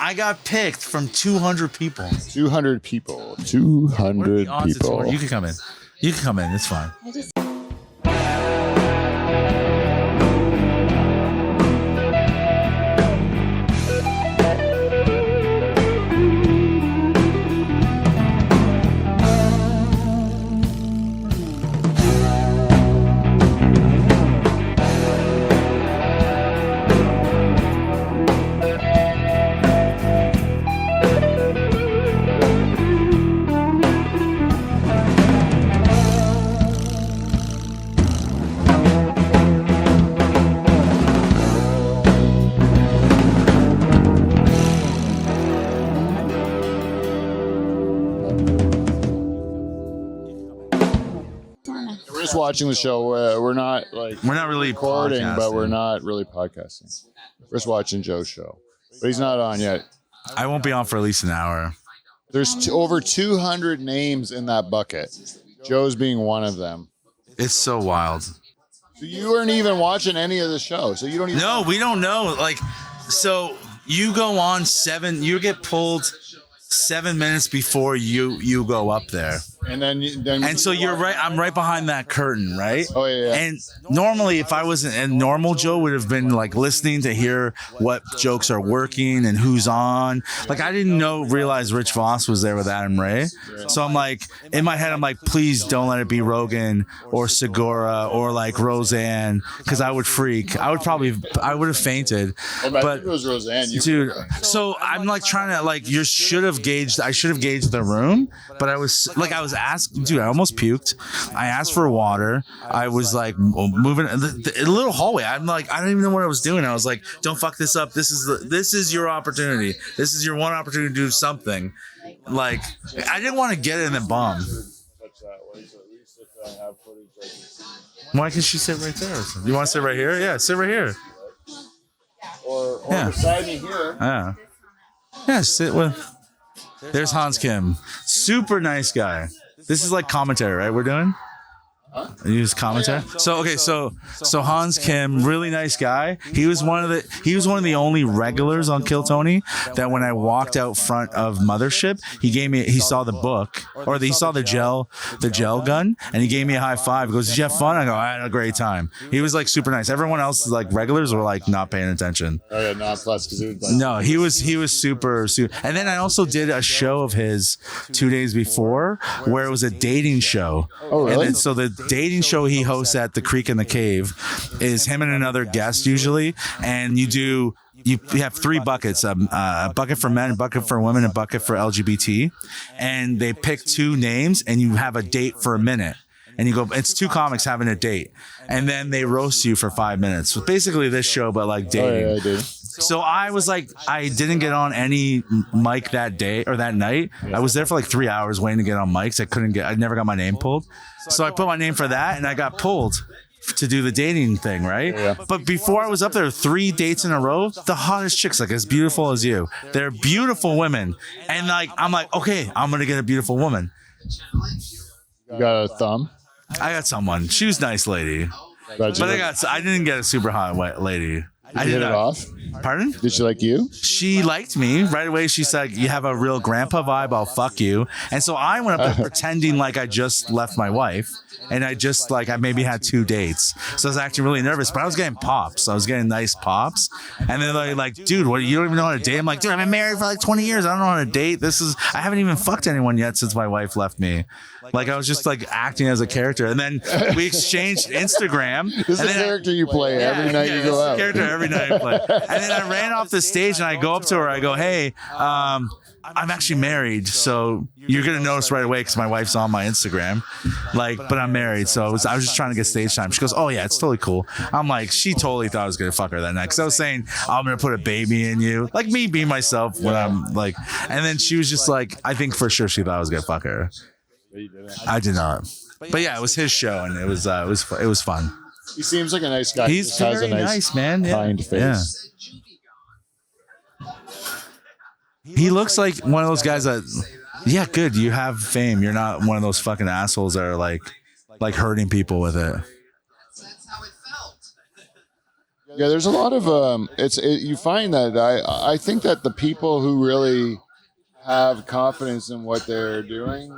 I got picked from 200 people. 200 people. 200 people. You can come in. You can come in. It's fine. We're just watching the show. We're not really recording, podcasting. but we're not really podcasting. We're just watching Joe's show, but he's not on yet. I won't be on for at least an hour. There's over 200 names in that bucket. Joe's being one of them. It's so wild. So you weren't even watching any of the show. So you don't even. No, we don't know. Like, so you go on you get pulled 7 minutes before you go up there. And then so you're right. I'm right behind that curtain, right? Oh yeah. And normally, if I wasn't, and normal Joe would have been like listening to hear what jokes are working and who's on. Like I didn't realize Rich Voss was there with Adam Ray. So I'm like, in my head, I'm like, please don't let it be Rogan or Segura or like Roseanne, because I would freak. I would have fainted. But it was Roseanne. Dude, so I'm like trying to like I should have gauged the room, but I was asked, dude, I almost puked. I asked for water. I was like moving the little hallway. I'm like, I don't even know what I was doing. I was like, don't fuck this up. This is your opportunity. This is your one opportunity to do something. Like, I didn't want to get it and then bomb. Why can't she sit right there? You want to sit right here? Yeah, sit right here. Or beside me here. Yeah, sit with. There's Hans Kim. Super nice guy. This is like commentary, right? We're doing? Use commentary. So okay, so Hans Kim, really nice guy. He was one of the only regulars on Kill Tony that when I walked out front of Mothership, he saw the book or he saw the gel gun, and he gave me a high five. He goes, "Did you have fun?" I go, "I had a great time." He was like super nice. Everyone else, like regulars, were like not paying attention. Oh yeah, not plus because no, he was super. And then I also did a show of his 2 days before where it was a dating show. Oh really? And then, so the dating show he hosts at the Creek in the Cave is him and another guest usually, and you have 3 buckets, a bucket for men, a bucket for women, a bucket for LGBT, and they pick 2 names and you have a date for a minute. And you go, it's 2 comics having a date, and then they roast you for 5 minutes. So basically this show, but like dating. Oh, yeah, I do. So I was like, I didn't get on any mic that day or that night. I was there for like 3 hours waiting to get on mics. I never got my name pulled. So I put my name for that and I got pulled to do the dating thing, right? Yeah. But before I was up there, 3 dates in a row, the hottest chicks, like as beautiful as you. They're beautiful women. And like, I'm like, okay, I'm going to get a beautiful woman. You got a thumb? I got someone. She was a nice lady. But I didn't get a super hot lady. Did you hit it off? Pardon? Did she like you? She liked me right away. She said, "You have a real grandpa vibe. I'll fuck you." And so I went up there pretending like I just left my wife, and I maybe had 2 dates. So I was actually really nervous, but I was getting pops. I was getting nice pops. And then they're like, "Dude, what? You don't even know how to date?" I'm like, "Dude, I've been married for like 20 years. I don't know how to date. I haven't even fucked anyone yet since my wife left me." Like I was just like acting as a character, and then we exchanged Instagram. This is a character you play every night you go out. Character every night I play. And then I ran off the stage and I go up to her. I go, "Hey, I'm actually married, so you're gonna notice right away because my wife's on my Instagram. Like, but I'm married, so I was just trying to get stage time." She goes, "Oh yeah, it's totally cool." I'm like, she totally thought I was gonna fuck her that night because I was saying I'm gonna put a baby in you, like me being myself when I'm like. And then she was just like, I think for sure she thought I was gonna fuck her. I did not. But yeah, it was his show and it was fun. He seems like a nice guy. He's very nice, man. Kind face. Yeah. He looks like one of those guys that, yeah, good. You have fame. You're not one of those fucking assholes that are like hurting people with it. You Yeah, there's a lot of you find that I think that the people who really have confidence in what they're doing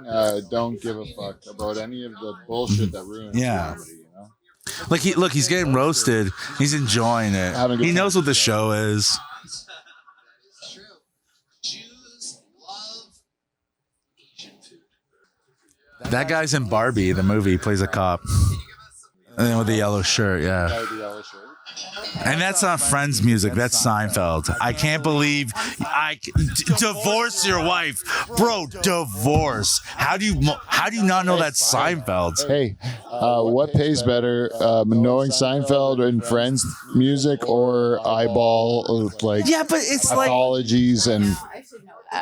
don't give a fuck about any of the bullshit that ruins Yeah. comedy. You know? Like he's getting roasted. He's enjoying it. Having a good He knows time. what the show is. That guy's in Barbie, the movie. He plays a cop. And then with the yellow shirt, yeah. Guy with the yellow shirt. And that's not Friends music. That's Seinfeld. I can't believe divorce your wife, bro. Divorce. How do you not know that's Seinfeld? Hey, what pays better, knowing Seinfeld and Friends music or eyeball like Yeah, but it's like apologies and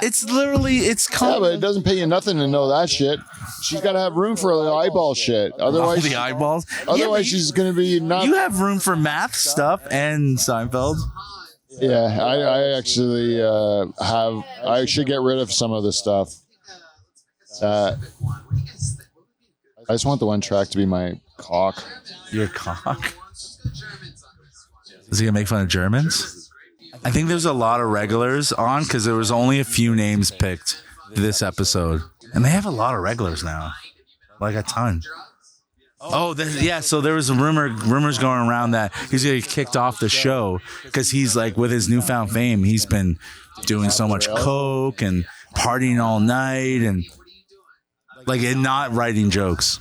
it's literally it's yeah, but it doesn't pay you nothing to know that shit. She's got to have room for the eyeball shit. Otherwise, the eyeballs. otherwise she's going to be not. You have room for math stuff and Seinfeld. Yeah, I actually have. I should get rid of some of the stuff. I just want the one track to be my cock. Your cock. Is he gonna make fun of Germans? I think there's a lot of regulars on because there was only a few names picked this episode, and they have a lot of regulars now, like a ton. Oh, yeah. So there was a rumors going around that he's gonna get kicked off the show because he's like with his newfound fame, he's been doing so much coke and partying all night and like and not writing jokes.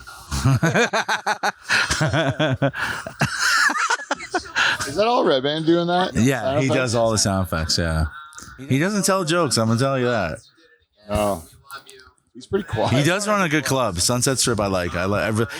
Is that all Redman doing that? Yeah, he does all the sound effects. Yeah, he doesn't tell jokes. I'm gonna tell you that. Oh, he's pretty quiet. He does run a good club. Sunset Strip, I like.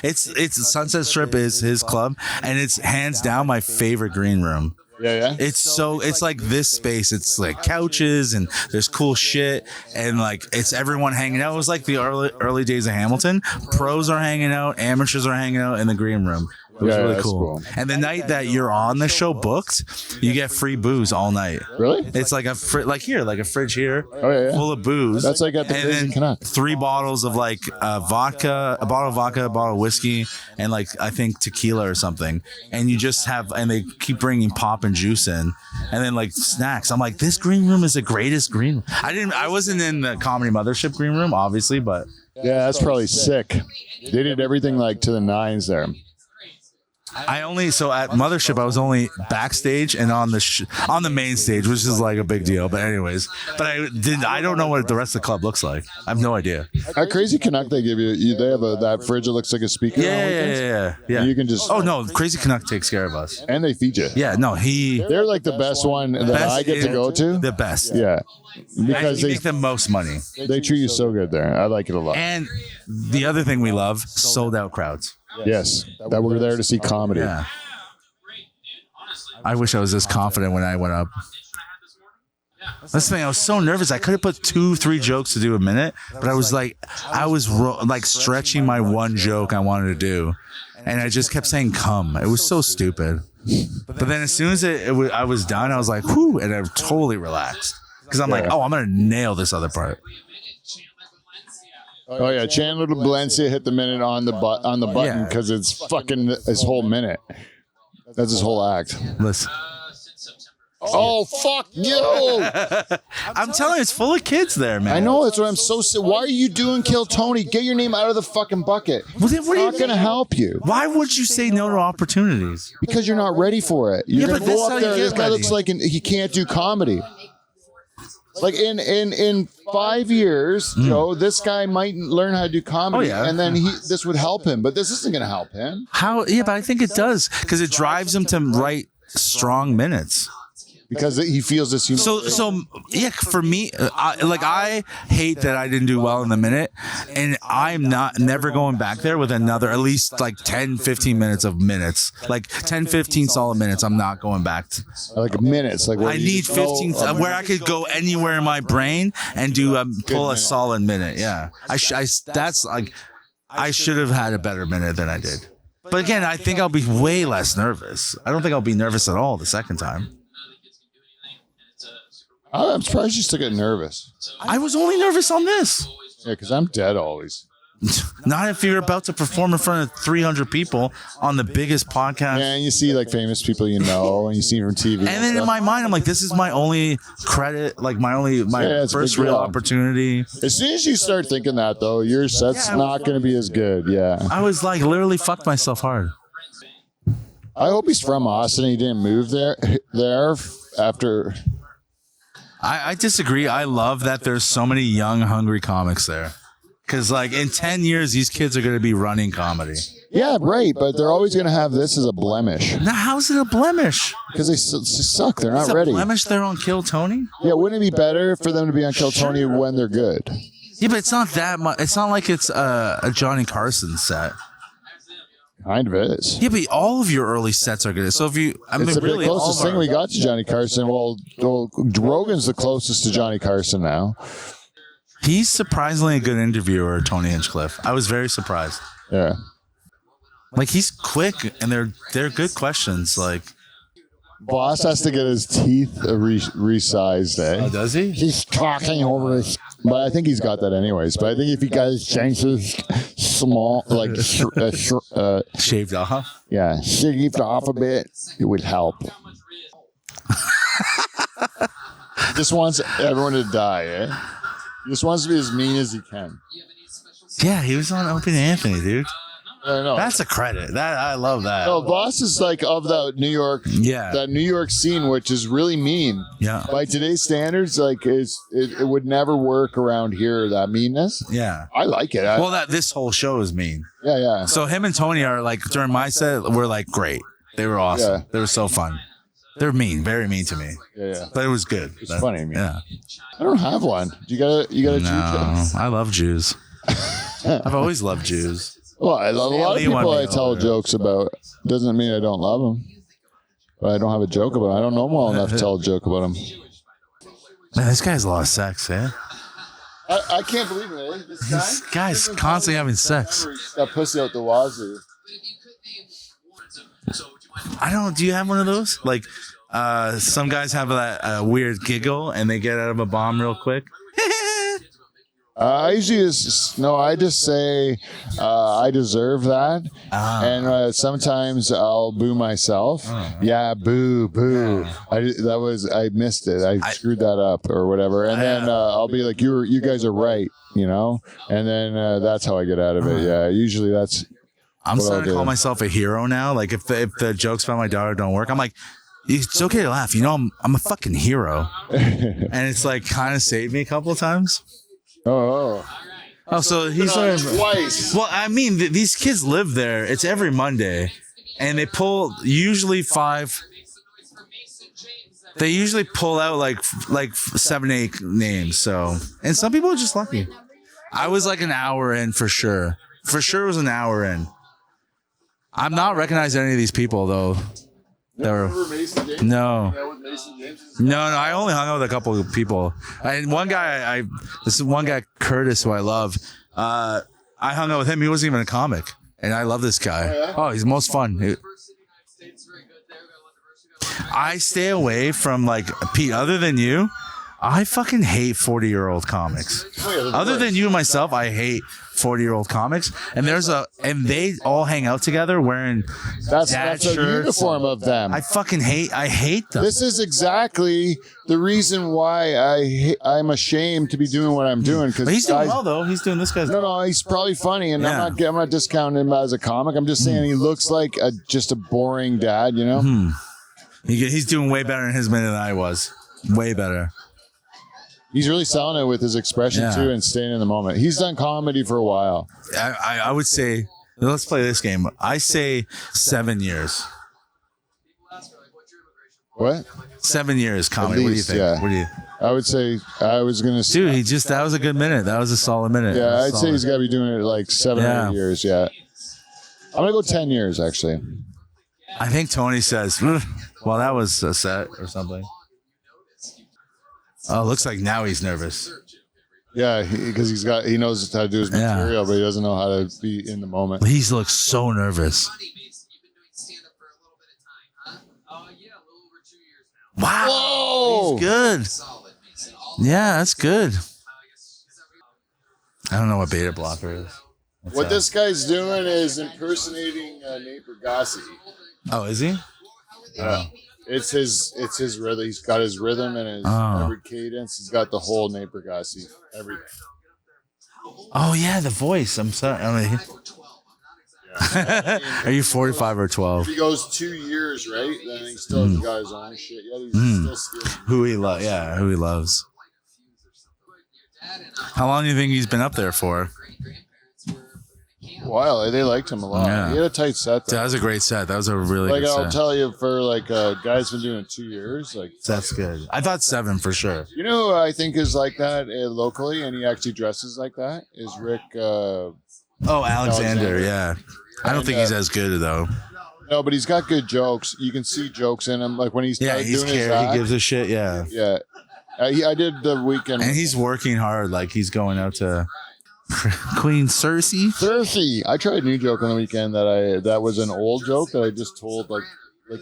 It's Sunset Strip is his club, and it's hands down my favorite green room. Yeah. It's like this space. It's like couches and there's cool shit and like it's everyone hanging out. It was like the early days of Hamilton. Pros are hanging out, amateurs are hanging out in the green room. It was really that's cool. And the night that you're on the show booked, you get free booze all night. Really? It's like a like a fridge here, Oh, yeah. full of booze. That's like at the and Crazy then Canuck. 3 bottles of like vodka, a bottle of vodka, a bottle of whiskey, and like I think tequila or something. And you just have, and they keep bringing pop and juice in, and then like snacks. I'm like, this green room is the greatest green room. I wasn't in the Comedy Mothership green room, obviously, but Yeah, that's probably sick. They did everything like to the nines there. so at Mothership I was only backstage and on the main stage, which is like a big deal. But anyways, I don't know what the rest of the club looks like. I have no idea. At Crazy Canuck, they give you they have that fridge that looks like a speaker. on weekends. Yeah. And you can just Oh no, Crazy Canuck takes care of us. and they feed you. Yeah, no, They're like the best one that Best I get to go to. the best. Yeah, And because you make the most money. they treat you so good there. I like it a lot. And the other thing we love, sold out crowds. Yes, that we're there to see comedy. Yeah. I wish I was this confident when I went up. That's the thing. I was so nervous. I could have put 2-3 jokes to do a minute, but I was like stretching my one joke I wanted to do, and I just kept saying "come." It was so stupid. But then as soon as I was done, I was like, "Whew," and I totally relaxed because I'm like, "Oh, I'm gonna nail this other part." Oh yeah, Chandler Valencia hit the minute on the button Yeah. because it's fucking his whole minute. That's his whole act. Listen, Oh fuck you! I'm telling you, it's full of kids there, man. I know that's what I'm so. Why are you doing Kill Tony? Get your name out of the fucking bucket. Well, then It's what do you not gonna help you Why would you say no to opportunities? because you're not ready for it. You're Yeah, gonna but that's go how up you there. get This guy ready. looks like he can't do comedy. Like in 5 years, Joe, this guy might learn how to do comedy, Hmm. Oh, yeah. and then this would help him. But this isn't gonna help him How? Yeah, but I think it does because it drives him to write strong minutes. because he feels this. So yeah, for me, I hate that I didn't do well in the minute, and I'm never going back there with another at least like 10-15 minutes of minutes, like 10-15 solid minutes. I'm not going back. like minutes. Like where I you need just go 15 where I could go anywhere in my brain and do pull a solid minute. Yeah, that's like I should have had a better minute than I did. But again, I think I'll be way less nervous. I don't think I'll be nervous at all the second time. I'm surprised you still get nervous. I was only nervous on this. Yeah, because I'm dead always. Not if you're about to perform in front of 300 people on the biggest podcast. And you see like famous people and you see from TV. And then in my mind, I'm like, this is my only credit, like my it's a first big real deal. opportunity. As soon as you start thinking that, though, your set's not going to be as good. Yeah. I was like, literally fucked myself hard. I hope he's from Austin. He didn't move there after. I disagree. I love that there's so many young, hungry comics there. Because, like, in 10 years, these kids are going to be running comedy. Yeah, right. But they're always going to have this as a blemish Now, how's it a blemish? because they suck. They're It's not a ready. blemish they're on Kill Tony? Yeah, wouldn't it be better for them to be on Kill Tony when they're good? Yeah, but it's not that much. It's not like it's a Johnny Carson set. Kind of is. Yeah, but all of your early sets are good. So if you, I mean, It's the really, all closest of thing our- we got to Johnny Carson. Well, Rogan's the closest to Johnny Carson now. He's surprisingly a good interviewer, Tony Hinchcliffe. I was very surprised. Yeah. Like, he's quick, and they're good questions. Like, Boss has to get his teeth resized, eh? does he? He's talking over his. But I think he's got that anyways. But I think if he got his chances small, like, Shaved off. yeah, shaved off a bit, it would help. He just wants everyone to die, eh? He just wants to be as mean as he can. Yeah, he was on Opie and Anthony, dude. I know. That's a credit. That I love that. No, Boss is like of that New York scene, which is really mean. Yeah. By today's standards, like it would never work around here. That meanness. Yeah. I like it. Well, this whole show is mean. Yeah. So him and Tony are like, during my set, we're like great. They were awesome. Yeah. They were so fun. They're mean, very mean to me. Yeah. But it was good. It's funny. I mean. Yeah. I don't have one. You got a No, Jew? I love Jews. I've always loved Jews. Well, I love a lot of Lee wanted people me I tell over. jokes about. Doesn't mean I don't love them. But I don't have a joke about them. I don't know them well enough to tell a joke about them. Man, this guy has a lot of sex, eh? I can't believe it, eh? This guy's constantly having sex. Got pussy out the wazoo. I don't. Do you have one of those? Like, some guys have that weird giggle and they get out of a bomb real quick. I usually I just say I deserve that, and sometimes I'll boo myself. Yeah, boo. I missed it. I screwed that up or whatever, and then I'll be like, you guys are right, you know, and then that's how I get out of it. Yeah, usually that's. I'm What starting to I'll call do. myself a hero now. Like if the jokes about my daughter don't work, I'm like, it's okay to laugh. You know, I'm a fucking hero, and it's like kind of saved me a couple of times. Oh, Oh, so he's twice. Well, I mean, these kids live there. It's every Monday, and they pull usually 5. They usually pull out like 7, 8 names. So, and some people are just lucky. I was like an hour in for sure. For sure, it was an hour in. I'm not recognizing any of these people though. No. I only hung out with a couple of people. And one guy, this is one guy, Curtis, who I love. I hung out with him. He wasn't even a comic, and I love this guy. Oh, he's the most fun. I stay away from like Pete. Other than you, I fucking hate 40-year-old comics. Other than you and myself, I hate 40-year-old comics. And they all hang out together wearing That's dad a shirts. uniform of them. I hate them. This is exactly the reason why I'm ashamed to be doing what I'm doing. Because But he's doing well though. He's doing this guy's. No, he's probably funny, and Yeah. I'm not discounting him as a comic. I'm just saying he looks like just a boring dad, you know. He's doing way better in his minute than I was. Way better. He's really selling it with his expression Yeah. too, and staying in the moment. He's done comedy for a while. I would say, let's play this game. I say 7 years. What? 7 years comedy. What do you least, think? yeah. What do you? I would say I was gonna say. Dude, that was a good minute. That was a solid minute. Yeah, I'd say Solid. he's got to be doing it like 7 or Yeah. 8 years. Yeah, I'm gonna go 10 years actually. I think Tony says, well, that was a set or something. Oh, looks like now he's nervous. Yeah, because he knows how to do his Yeah. material, but he doesn't know how to be in the moment. He looks so nervous. Wow. Whoa! He's good. Yeah, that's good. I don't know what beta blocker is. What this guy's doing is impersonating Nate Bargatze. Oh, is he? Yeah. It's his rhythm. He's got his rhythm and his every cadence. He's got the whole Nate Bargatze, everything. Oh yeah, the voice. I'm sorry. Are you 45 or 12? If he goes 2 years, right, then he still hasn't got his own shit yet. He's still stealing. Who he loves? Yeah, who he loves. How long do you think he's been up there for? Wow, they liked him a lot. Yeah. He had a tight set. Though. That was a great set. That was a really like good I'll set. tell you, for like a guy's been doing it 2 years. Like That's good. I thought 7 for sure. You know who I think is like that locally, and he actually dresses like that? Is Rick? Oh, Alexander. Yeah. I don't think he's as good though. No, but he's got good jokes. You can see jokes in him, like when he's doing his act. He gives a shit. Yeah. Yeah. I did the weekend, and he's working hard. Like he's going out to Queen Cersei. I tried a new joke on the weekend that was an old joke that I just told, like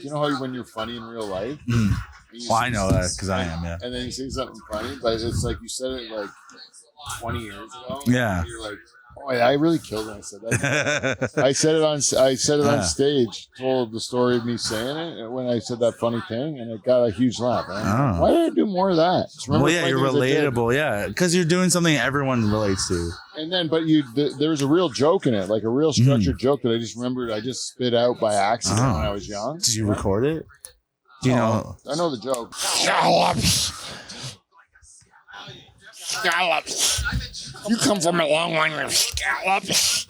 you know how when you're funny in real life. Well, I know that because I am. Yeah. And then you say something funny, but it's like you said it like 20 years ago. Yeah. And you're like, oh, I really killed when I said that. I said it on stage. Told the story of me saying it when I said that funny thing, and it got a huge laugh. Why did I do more of that? Well, yeah, you're relatable. Yeah, because you're doing something everyone relates to. And then, but there was a real joke in it, like a real structured joke that I just remembered. I just spit out by accident when I was young. Did you record it? Do you know? I know the joke. Scallops. You come from a long line of scallops.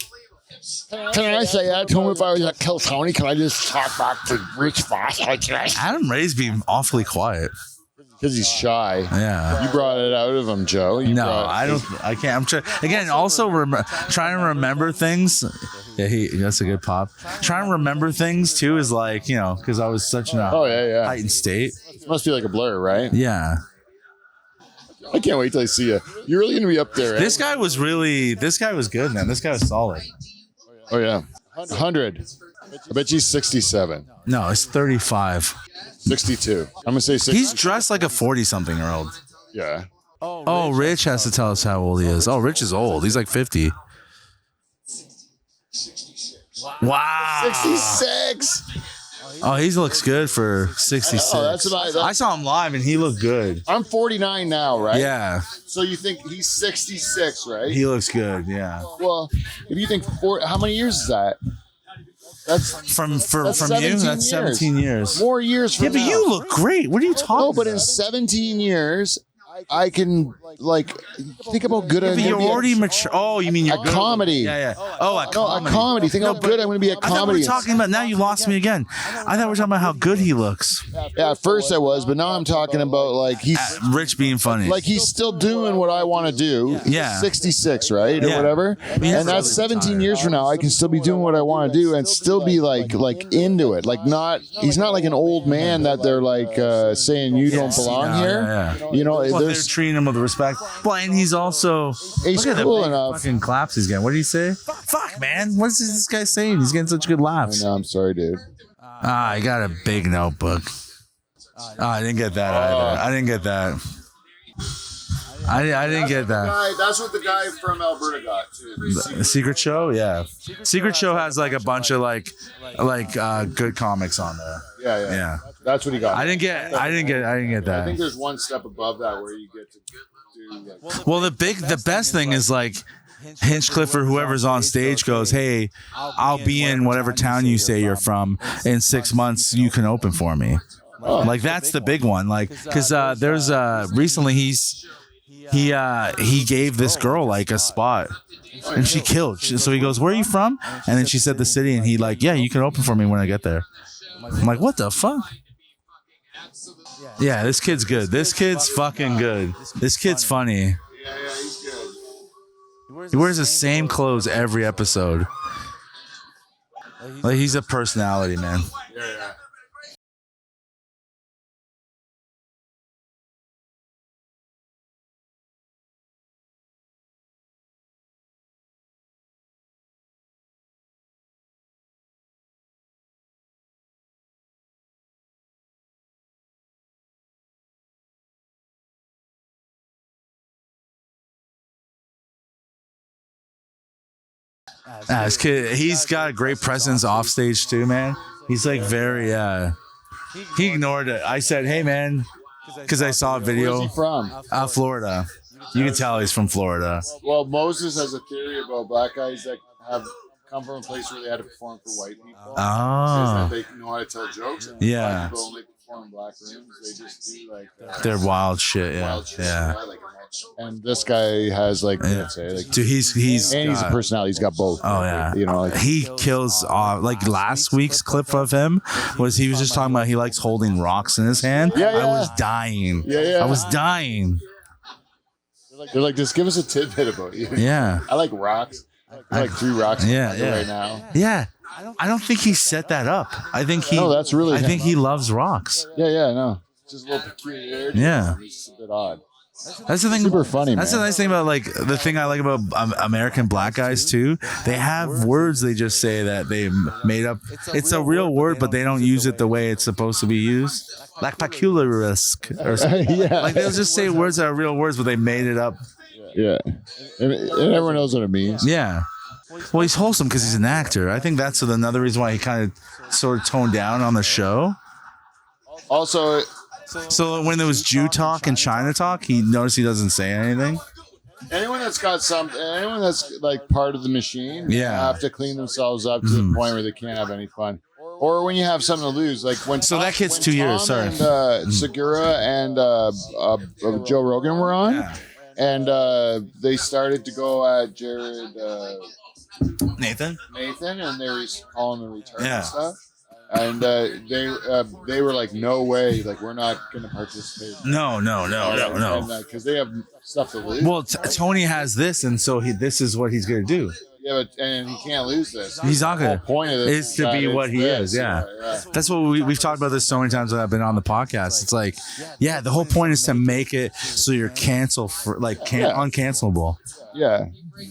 Can I say that to him if I was at Kill Tony? Can I just talk back to Rich Foss like that? Adam Ray's being awfully quiet. Because he's shy. Yeah. You brought it out of him, Joe. I don't. I can't. I'm trying. Again, also trying to remember things. Yeah, that's a good pop. Trying to remember things too is like, because I was such in a heightened state. It must be like a blur, right? Yeah. I can't wait till I see you. You're really gonna be up there. This guy was good, man. This guy was solid. Oh yeah, 100. I bet she's 67. No, it's 35. 62. I'm gonna say 60. He's dressed like a 40-something-year-old. Yeah. Oh, Rich has to tell us how old he is. Oh, Rich is old. He's like 50. Wow. 66. Oh, he looks good for 66. I saw him live and he looked good. I'm 49 now, right? Yeah. So you think he's 66, right? He looks good, yeah. Well, if you think how many years is that? That's from you. That's 17 years. More years from now. Yeah, but you look great. What are you talking about? No, but in 17 years, I can think about good. Yeah, but you're already mature. Oh, you mean you're a comedy? Yeah. Oh, a comedy. A comedy. Think how good I'm going to be at comedy. I thought we were talking about. Now you lost me again. I thought we were talking about how good he looks. Yeah, at first I was, but now I'm talking about like he's Rich being funny. Like he's still doing what I want to do. Yeah. He's 66, right, or whatever. And that's 17 years from now. I can still be doing what I want to do and still be like into it. Like not. He's not like an old man that they're like saying you don't belong here. Yeah. You know, they're treating him with respect. Well, and he's also he's cool enough. Fucking claps he's getting. What did he say? Fuck, man. What is this guy saying? He's getting such good laughs. I know, I'm sorry, dude. I got a big notebook. I didn't get that either. I didn't get that. I didn't get that. That's what the guy from Alberta got too. The Secret Show, yeah. Secret Show has like a bunch of like good comics on there. Yeah. That's what he got. I didn't get that. I think there's one step above that where you get to do like. Well, the best thing is like Hinchcliffe or whoever's on stage goes, "Hey, I'll be in whatever town you say you're from in 6 months. You can open for me." Like that's the big one. Like because there's recently he gave this girl like a spot. And she killed. So he goes, "Where are you from?" And then she said the city, and he like, "Yeah, you can open for me when I get there." I'm like, "What the fuck?" Yeah, this kid's good. This kid's fucking good. This kid's funny. Yeah, he's good. He wears the same clothes every episode. Like he's a personality, man. Yeah. His kid, he's got a great presence off stage too, man. He's like very. He ignored it. I said, "Hey, man," because I saw a video. Where's he from? Florida. You can tell he's from Florida. Well, Moses has a theory about black guys that have come from a place where they had to perform for white people. Oh. They know how to tell jokes. And Yeah. Black people only perform in black rooms. They just do like They're wild shit. Yeah. wild shit. Yeah. Like, and this guy has like, let's say, like, Dude, he's and he's a got- personality. He's got both. Oh yeah, You know, like, he kills. Like last week's clip of him was he was just talking about he likes holding rocks in his hand. Yeah, I yeah. was dying. Yeah. I was dying. They're like, just give us a tidbit about you. Yeah, I like rocks. I like 3 rocks. Yeah, right now. yeah. I don't think he set that up. I think he. No, that's really I him. think he loves rocks. Yeah, no. It's just a little peculiarity. Yeah. It's just a bit odd. That's the thing. Super funny, That's man. the nice thing about like the thing I like about American black guys too. They have words they just say that they made up. It's a real word, but they don't use it the way it's supposed to be used. Like peculiarisk or something. Yeah. Like they'll just say words that are real words, but they made it up. Yeah. And everyone knows what it means. Yeah. Well, he's wholesome because he's an actor. I think that's another reason why he kind of sort of toned down on the show. Also, So when there was Jew talk and China talk, he noticed he doesn't say anything. anyone that's like part of the machine, Yeah. have to clean themselves up to the point where they can't have any fun. Or when you have something to lose, like when So that kid's when 2 years, Tom sorry. and Segura and Joe Rogan were on, Yeah. and they started to go at Jared Nathan? Nathan, and they were calling the return Yeah. and stuff. And they were like, no way, like we're not going to participate. No. Because they have stuff to lose. Well, Tony has this, and so this is what he's gonna do. Yeah, and he can't lose this. He's not The whole gonna. point of this Is to be that what it's he this. is. Yeah. Yeah. That's what we've talked about this so many times when I've been on the podcast. It's like, yeah, the whole point is to make it so you're uncancelable. Yeah.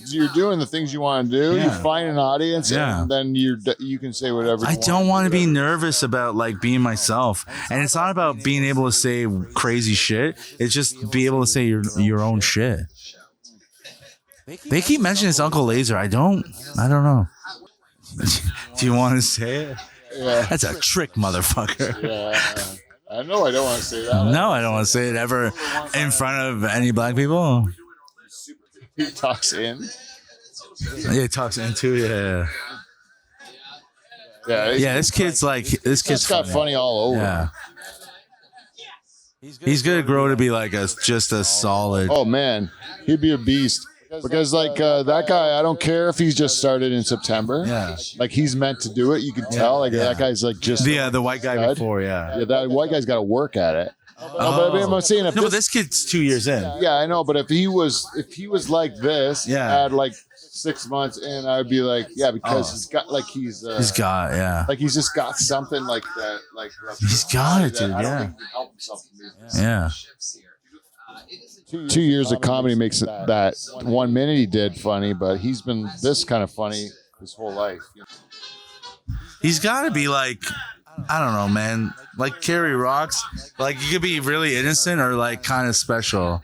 You're doing the things you want to do. You Yeah. find an audience, Yeah. and then you can say whatever. I don't want to be nervous about like being myself, and it's not about being able to say crazy shit. It's just be able to say your own shit. They keep mentioning it's Uncle Laser. I don't know. Do you want to say it? Yeah. That's a trick, motherfucker. Yeah. I know I don't want to say that. No, I don't want to say it ever in front of any black people. He talks in. Yeah, he talks into yeah. Yeah. Yeah, this kid's It's got funny all over. Yeah. He's gonna grow to be like just a solid. Oh man, he'd be a beast. Because like that guy, I don't care if he's just started in September. Yeah. Like he's meant to do it. You can tell. Like Yeah. that guy's like just The white guy stud. before, yeah. Yeah, that white guy's got to work at it. No, but I'm saying if No, but this kid's 2 years in. yeah, I know. But if he was like this, Yeah. had like 6 months in, I'd be like, yeah, because he's got like he's got yeah. like he's just got something like that. Like He's got it, that dude. I don't Yeah. think he can help himself to do. Yeah. 2 years of comedy makes that 1 minute he did funny, but he's been this kind of funny his whole life. He's got to be like, I don't know, man. Like Kerry Rocks. Like you could be really innocent or like kind of special.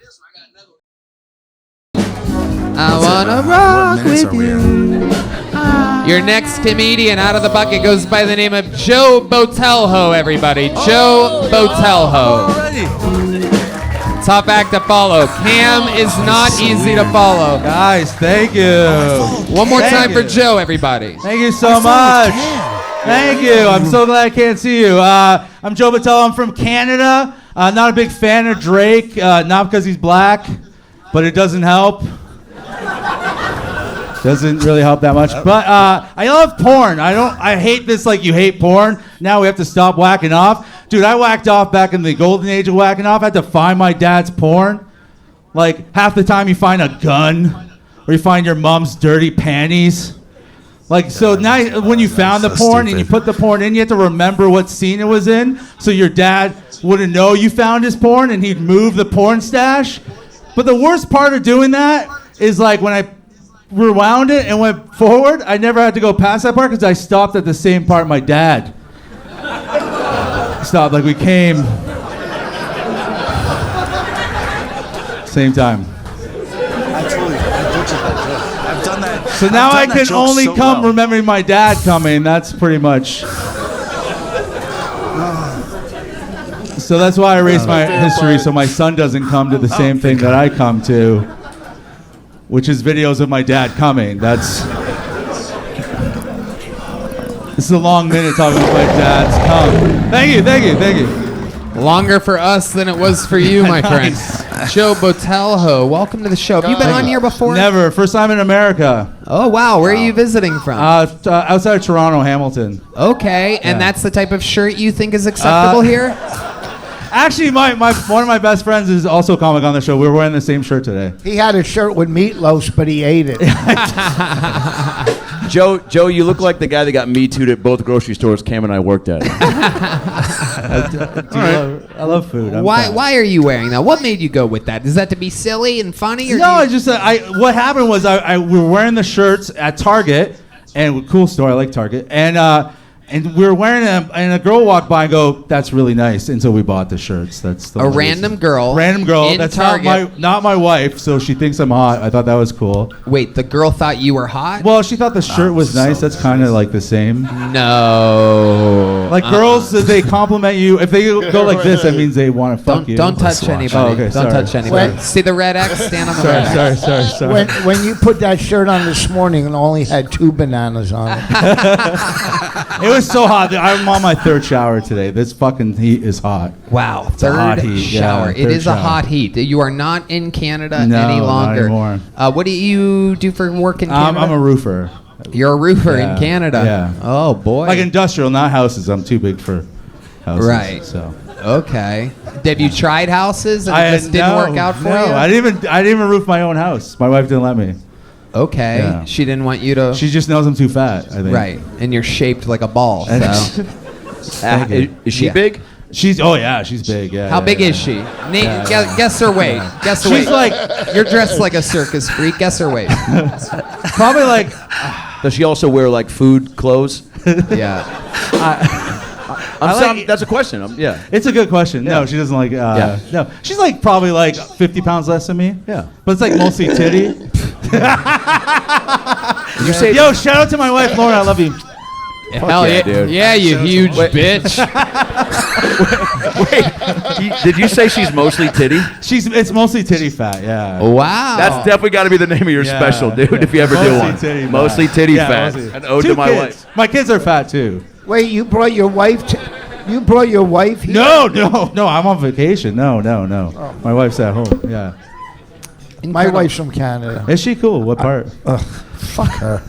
I wanna What rock minutes with are we you. Your next comedian out of the bucket goes by the name of Joe Botelho, everybody. Joe Botelho. Already. Tough act to follow. Cam is not easy to follow. Guys, thank you. One more Thank time for you. Joe, everybody. Thank you so much. Thank you. I'm so glad I can't see you. I'm Joe Botelho. I'm from Canada. Not a big fan of Drake, not because he's black, but it doesn't help. Doesn't really help that much. But I love porn. I hate this like you hate porn. Now we have to stop whacking off. Dude, I whacked off back in the golden age of whacking off. I had to find my dad's porn. Like half the time you find a gun or you find your mom's dirty panties. Like, so now when you found the so porn and you stupid. put the porn in, you have to remember what scene it was in. So your dad wouldn't know you found his porn and he'd move the porn stash. But the worst part of doing that is like when I rewound it and went forward, I never had to go past that part because I stopped at the same part my dad stopped. Like we came same time. I've done that. So now I I've done that can joke only so come well. remembering my dad coming. That's pretty much. So that's why I erased my history so my son doesn't come to the same thing that I come to, which is videos of my dad coming. This is a long minute talking about my dad's come. Thank you. Longer for us than it was for you, my friend. Joe Botelho, welcome to the show. Have you been on here before? Never. First time in America. Oh, wow. Where are you visiting from? Outside of Toronto, Hamilton. Okay, and Yeah. that's the type of shirt you think is acceptable here? Actually, one of my best friends is also a comic on the show. We were wearing the same shirt today. He had a shirt with meatloaf, but he ate it. Joe, you look like the guy that got Me Too'd at both grocery stores Cam and I worked at. I love food. I'm Why fine. Why are you wearing that? What made you go with that? Is that to be silly and funny? Or No, do I you- just what happened was we were wearing the shirts at Target, and cool store. I like Target, and we were wearing them, and a girl walked by and go, "That's really nice." And so we bought the shirts. That's the a only random reason. girl. Random girl. in That's Target. not my wife. So she thinks I'm hot. I thought that was cool. Wait, the girl thought you were hot? Well, she thought the shirt was nice. That's kind of like the same. No. Like girls, they compliment you. If they go like this, that means they want to fuck you. Don't touch anybody. Oh, okay, don't sorry. touch anybody. When- See the red X? Stand on the red X. Sorry. when you put that shirt on this morning and only had 2 bananas on it. It was so hot. I'm on my third shower today. This fucking heat is hot. Wow. a hot Third heat, yeah, shower. It third is a shower. hot heat. You are not in Canada No, any not longer. anymore. What do you do for work in Canada? I'm a roofer. You're a roofer Yeah, in Canada. yeah. Oh boy. Like industrial, not houses. I'm too big for houses. Right. So Okay. Have you tried houses and this didn't work out for you? I didn't even roof my own house. My wife didn't let me. Okay. Yeah. She didn't want you to. She just knows I'm too fat. I think. Right. And you're shaped like a ball. And- So. Thank you. Is she Yeah. big? she's she's big. Yeah. How yeah, big yeah. is she? Guess her weight. Guess her weight. She's like You're dressed like a circus freak. Guess her weight. probably like Does she also wear like food clothes? Yeah. That's a question. Yeah. it's a good question. No, Yeah. she doesn't like. Yeah. No, she's like probably like 50 pounds less than me. Yeah. But it's like mostly titty. You say Yo, shout out to my wife Lauren. I love you. Hell yeah, yeah, dude. Yeah, you huge bitch. Did you say she's mostly titty? It's mostly titty fat. Yeah. Wow. That's definitely got to be the name of your Yeah, special, dude. yeah. If you ever do Mostly one. titty fat. Mostly titty Yeah, fat. mostly. An ode 2 to my kids. wife. My kids are fat too. Wait, you brought your wife you brought your wife here? No. I'm on vacation. No. My wife's at home. Yeah. My wife's from Canada. Is she cool? What part? Fuck her.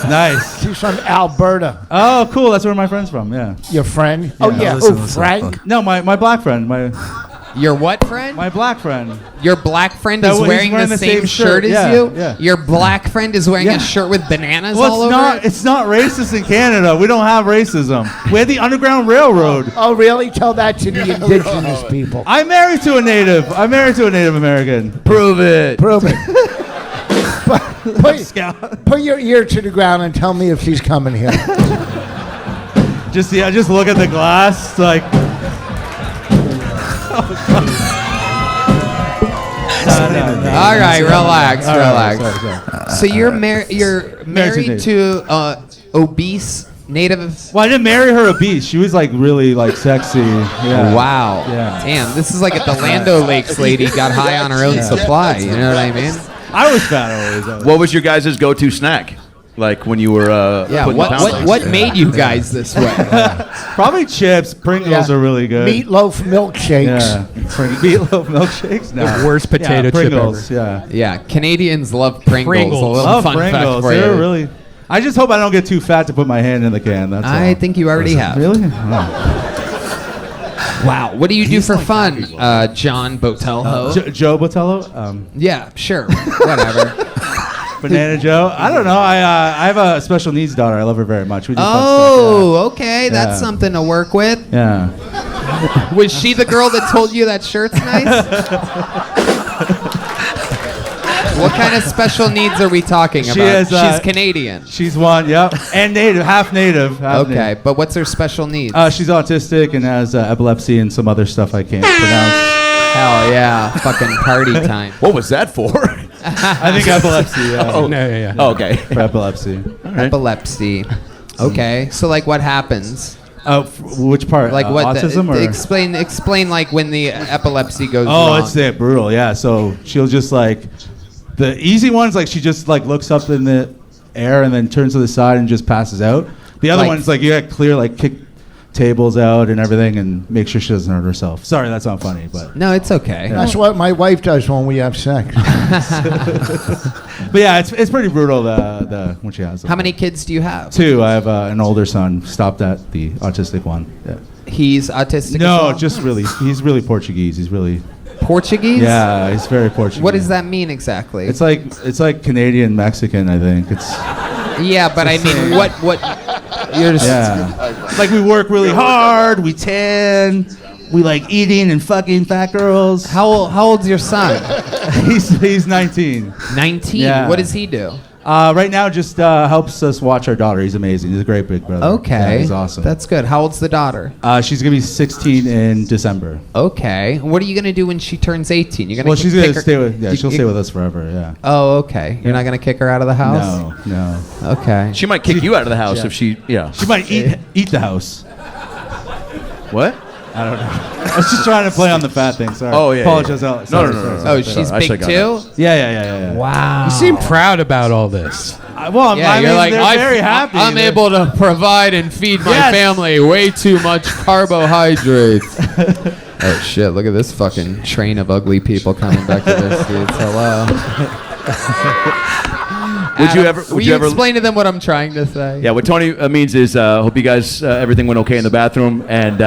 Nice. She's from Alberta. Oh, cool. That's where my friend's from. Yeah. Your friend? Oh, yeah. Listen, Oh, listen. Frank? No, my black friend. Your what friend? My black friend. Your black friend That is he's wearing the same shirt as Yeah, you? yeah. Your black friend is wearing Yeah. a shirt with bananas Well, all over it? it's not racist in Canada. We don't have racism. We had the Underground Railroad. Oh, really? Tell that to the indigenous people. I'm married to a native. I'm married to a Native American. Prove it. Prove it. Put your ear to the ground and tell me if she's coming here. Just look at the glass. Like. No. All right, relax, All right, relax. sorry. So you're married to obese native. Well, I didn't marry her obese. She was like really like sexy. Yeah. Wow. Yeah. Damn, this is like if the Lando Lakes lady got high on her own supply. You know what I mean? I was fat always. What was your guys' go-to snack? Like when you were Yeah. putting the pounds on? What made you guys this way? Probably chips. Pringles Yeah. are really good. Meatloaf milkshakes. Yeah. Meatloaf milkshakes. No. The worst potato chip Pringles. Yeah. Yeah, Canadians love Pringles. A little Love fun Pringles. fact for They're you. really. I just hope I don't get too fat to put my hand in the can. That's I all. think you already have. Really? Oh. Wow. What do you do for fun, John Botelho? Joe Botelho. Yeah, sure. Whatever. Banana Joe. I don't know. I have a special needs daughter. I love her very much. We do fun Oh, okay. That's Yeah. something to work with. stuff. Yeah. Was she the girl that told you that shirt's nice? What kind of special needs are we talking She about? has, She's Canadian. She's one. Yep. And native, half native. Half Okay, native. but what's her special needs? She's autistic and has epilepsy and some other stuff I can't pronounce. Hell yeah, fucking party time. What was that for? I think epilepsy. Yeah. Oh, No, yeah. Oh, okay. For epilepsy. Epilepsy. Okay. So like what happens? Which part? Like what? Autism or? Explain like when the epilepsy goes Oh, wrong. it's that brutal. Yeah. So she'll just like the easy ones. Like she just like looks up in the air and then turns to the side and just passes out. The other Like- one's like you got to clear like kick tables out and everything and make sure she doesn't hurt herself. Sorry, that's not funny, but No, it's okay. That's what my wife does when we have sex. but yeah, it's pretty brutal. The when she has them. How many kids do you have? 2. I have an older son. Stopped at the autistic one. Yeah. He's autistic. as No, well? just really. He's really Portuguese. He's really. Portuguese. Yeah, he's very Portuguese. What does that mean exactly? It's like Canadian Mexican. I think it's. Yeah, but I mean, what? You're just. Yeah. Like we work really hard. We tan. We like eating and fucking fat girls. How old's your son? He's 19. 19. Yeah. What does he do? Right now, just helps us watch our daughter. He's amazing. He's a great big brother. Okay. Yeah, he's awesome. That's good. How old's the daughter? She's gonna be 16 in December. Okay. What are you gonna do when she turns 18? You're gonna. Well, she's kick gonna her- stay with. Yeah, you- she'll you- stay with us forever. Yeah. Oh, okay. You're not gonna kick her out of the house. No. Okay. She might kick you out of the house if she. Yeah. She might eat the house. What? I don't know. I was just trying to play on the fat thing. Sorry. Oh, yeah, Apologize. yeah. Out. Sorry, No. Oh, she's I big should've too. got Yeah. Wow. You seem proud about all this. Well, Yeah, I you're mean, like, they're very happy. I'm They're- able to provide and feed my Yes. family way too much carbohydrates. Oh shit! Look at this fucking train of ugly people coming back to their seats. Hello. Will you explain to them what I'm trying to say? Yeah, what Tony means is, hope you guys everything went okay in the bathroom, and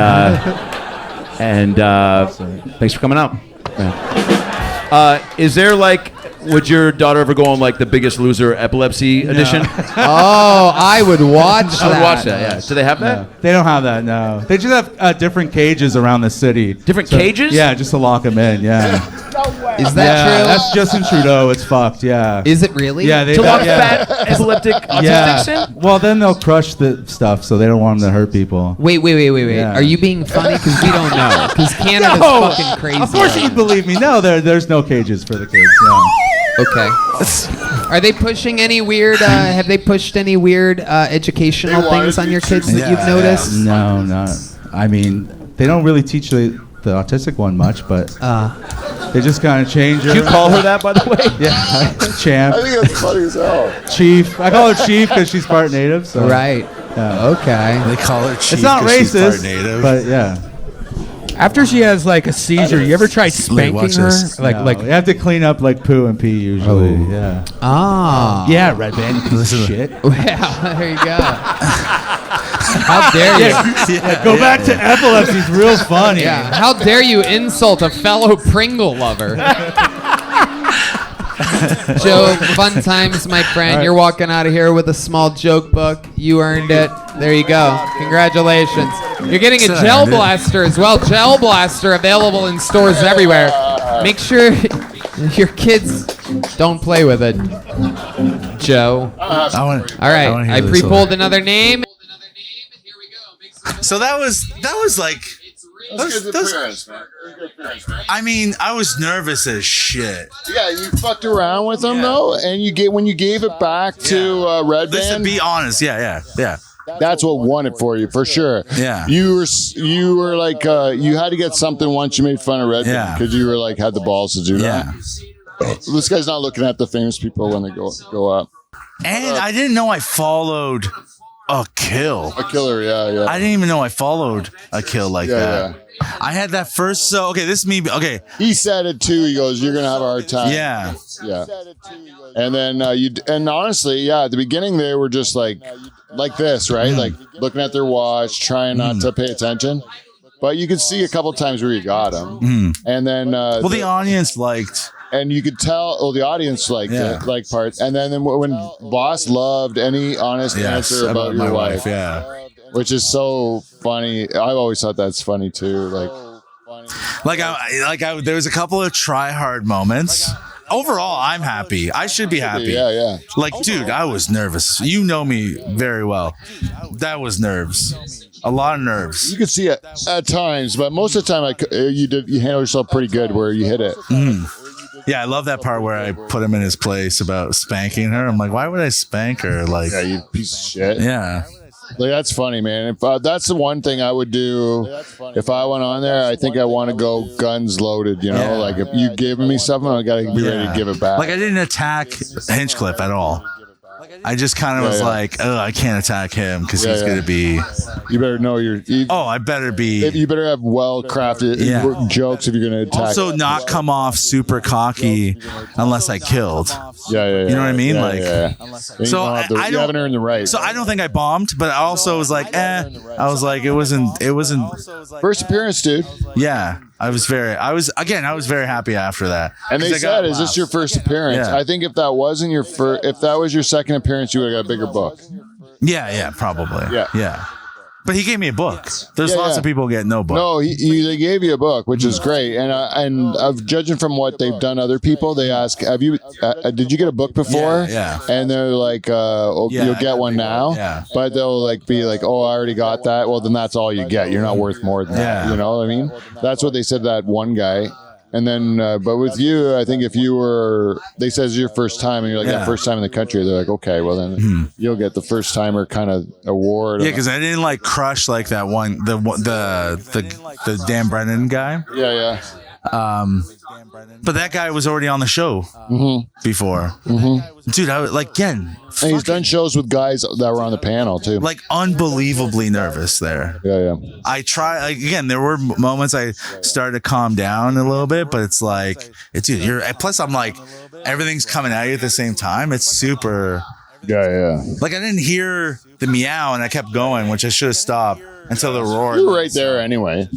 thanks for coming out. Yeah. Is there like, would your daughter ever go on like the Biggest Loser epilepsy edition? Oh, I would watch that. I would watch that. Yeah. Do they have that? No, they don't have that. No, they just have different cages around the city. Different cages? Yeah, just to lock them in. Yeah. Is that true? That's Justin Trudeau. It's fucked. Yeah. Is it really? Yeah, they To lock yeah. fat epileptic autistics Yeah. in? Well, then they'll crush the stuff, so they don't want them to hurt people. Wait. Yeah. Are you being funny? Because we don't know. Because Canada's fucking crazy. Of course you believe me. No, there's no cages for the kids. No. Okay. Are they pushing any weird? Have they pushed any weird educational They wanted things on to your teach kids that Yeah, you've noticed? No, not. I mean, they don't really teach the autistic one much, but they just kind of change her. Do you call her that, by the way? Yeah, Champ, I think that's funny as hell. Chief. I call her Chief because she's part native. So. Right. Yeah. Okay. They call her Chief. It's not 'cause she's part racist, native. but yeah. After she has like a seizure, you ever try spanking watch her? this. Like, No, like, you have to clean up like poo and pee usually. Yeah. Ah. Yeah, Red Band. You piece of shit. Yeah. There you go. How dare you? Yeah, go back to epilepsy. It's real funny. Yeah. How dare you insult a fellow Pringle lover? Joe, fun times, my friend. You're walking out of here with a small joke book. You earned it. There you go. Congratulations. You're getting a Gel Blaster as well. Gel Blaster available in stores everywhere. Make sure your kids don't play with it. Joe. I want. All right. wanna hear I this pre-pulled one. another name. So that was like. That's good those- appearance, man. Good appearance, man. I mean, I was nervous as shit. Yeah, you fucked around with them though, and when you gave it back to Red Listen, Band, be honest. Yeah. that's what won it for you for sure. Yeah. You were like you had to get something once you made fun of Red Yeah. Band because you were like had the balls to do Yeah. that. This guy's not looking at the famous people when they go up. And I didn't know I followed a kill. A killer, yeah. I didn't even know I followed a kill like that. I had that first. So okay, this is me. Okay, He said it too. He goes, "You're gonna have a hard time." yeah. And then and honestly, yeah, at the beginning they were just like this, right? Like looking at their watch, trying not to pay attention. But you could see a couple times where you got them, and then Well, the audience liked. and you could tell, the audience liked it, like parts. And then when Boss loved any honest Yes, answer about your my wife, yeah. which is so funny. I've always thought that's funny too. There was a couple of try hard moments. Overall, I'm happy. I should be happy. Yeah. Like, dude, I was nervous. You know me very well. That was nerves. A lot of nerves. You could see it at times, but most of the time, you handle yourself pretty good where you hit it. Yeah, I love that part where I put him in his place about spanking her. I'm like, why would I spank her? Like, Yeah, you piece of shit. yeah. Like, that's funny, man. If that's the one thing I would do if I went on there. I think I want to go guns loaded. You know, Yeah. like if you give me something, I gotta be ready to give it back. Like I didn't attack Hinchcliffe at all. I just kind of was like, oh, I can't attack him because he's gonna be. You better know I better be. You better have well crafted jokes if you're gonna attack. Also, not come off super cocky unless I killed. Yeah. You know what I mean? Yeah, Like, yeah. so I I you don't- haven't earned the right. So I don't think I bombed, but I also was like, I was like, it wasn't. First appearance, dude. Yeah, I was very happy after that. And they 'Cause I got said, "Is this your first appearance?" Yeah. I think if that wasn't your first, if that was your second appearance, you would have got a bigger book. Yeah, probably. Yeah. Yeah. But he gave me a book. There's Yeah, lots yeah. of people who get no book. No, they gave you a book, which is great. And judging from what they've done, other people they ask, "Have you? Did you get a book before?" Yeah. And they're like, Yeah, "You'll get one now." Yeah. But they'll like be like, "Oh, I already got that." Well, then that's all you get. You're not worth more than that. Yeah. You know what I mean? That's what they said to that one guy. And then, but with you, I think if you were, they says your first time, and you're like, Yeah. yeah, first time in the country, they're like, okay, well then you'll get the first timer kind of award. Yeah, because I didn't like crush like that one, the Dan Brennan guy. Yeah. But that guy was already on the show before. Dude, I was like, again, And he's done shows with guys that were on the panel too. like unbelievably nervous there. Yeah. I try like, again. There were moments I started to calm down a little bit, but it's like, dude, you're. Plus, I'm like, everything's coming at you at the same time. It's super. Yeah. Like I didn't hear the meow, and I kept going, which I should have stopped until the roar. You were right there anyway.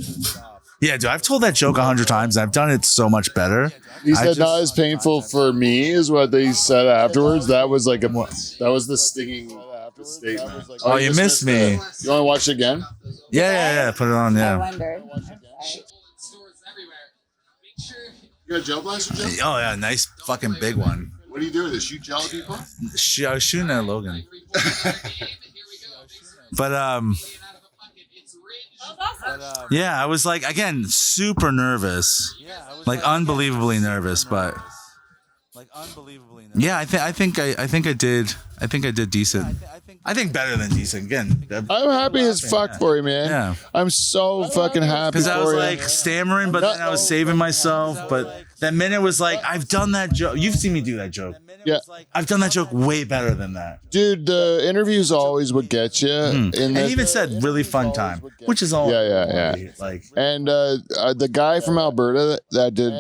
Yeah, dude, I've told that joke 100 times. And I've done it so much better. He said not as painful for me is what they said afterwards. That was like that was the stinging statement. Oh, you missed me. You want to watch it again? Yeah. Put it on. Yeah. You got a gel blaster, Joe? Oh yeah, nice fucking big one. What do you do with this? Shoot gel at people? I was shooting at Logan. But yeah, I was like, again, super nervous, like unbelievably nervous, but yeah, I think I did decent. I think better than decent. Again, I'm happy as fuck for you, man. Yeah. I'm so fucking happy because I was for you. like stammering, but then I was saving myself. But that minute was like, I've done that joke. You've seen me do that joke. Yeah. I've done that joke way better than that. Dude, the interview's always what gets you. And he even said really fun time, which is all. Yeah. Like, And the guy from Alberta that did,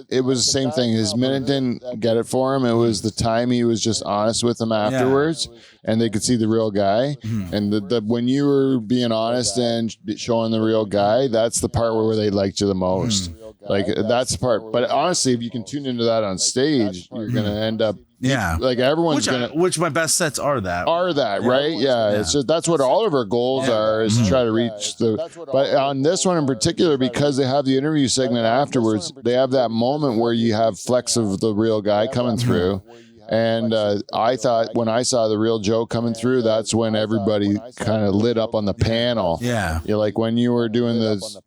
it was the same thing. His minute didn't get it for him. It was the time he was just honest with them afterwards, and they could see the real guy. And the when you were being honest and showing the real guy, that's the part where they liked you the most. Like that's the part. But honestly, if you can tune into that on stage, you're gonna end up. yeah. Like everyone's Which my best sets are that. right? Yeah. It's just, that's what all of our goals are, is to try to reach but on this one in particular, because they have the interview segment afterwards, they have that moment where you have flecks of the real guy coming through. And I thought when I saw the real Joe coming through, that's when everybody kind of lit up on the panel. Yeah. You're like when you were doing this.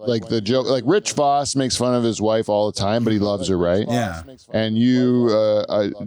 Like the joke, like Rich Voss makes fun of his wife all the time, but he loves her, right? Yeah. And you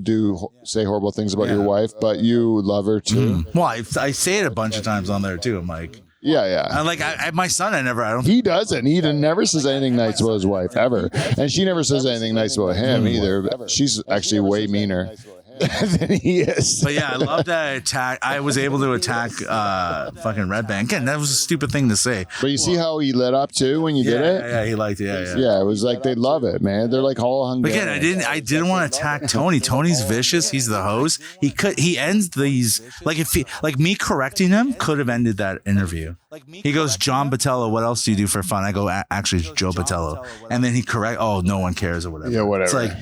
do say horrible things about your wife, but you love her too. Well, I say it a bunch of times on there too. I'm like, Yeah. I like my son. I don't. He doesn't. He never says anything nice about his wife ever, and she never says anything nice about him either. She's actually way meaner than he is. But yeah, I love that attack. I was able to attack fucking Red Band. Again, that was a stupid thing to say. But you see how he lit up too when you did it. Yeah, he liked it. Yeah. Yeah, it was like they love it, man. They're like all hung. But again, I didn't want to attack Tony. Tony's vicious. He's the host. He ends these like me correcting him could have ended that interview. He goes, John Botello, what else do you do for fun? I go, actually, it's Joe Botello. And then he no one cares or whatever. Yeah, whatever. It's like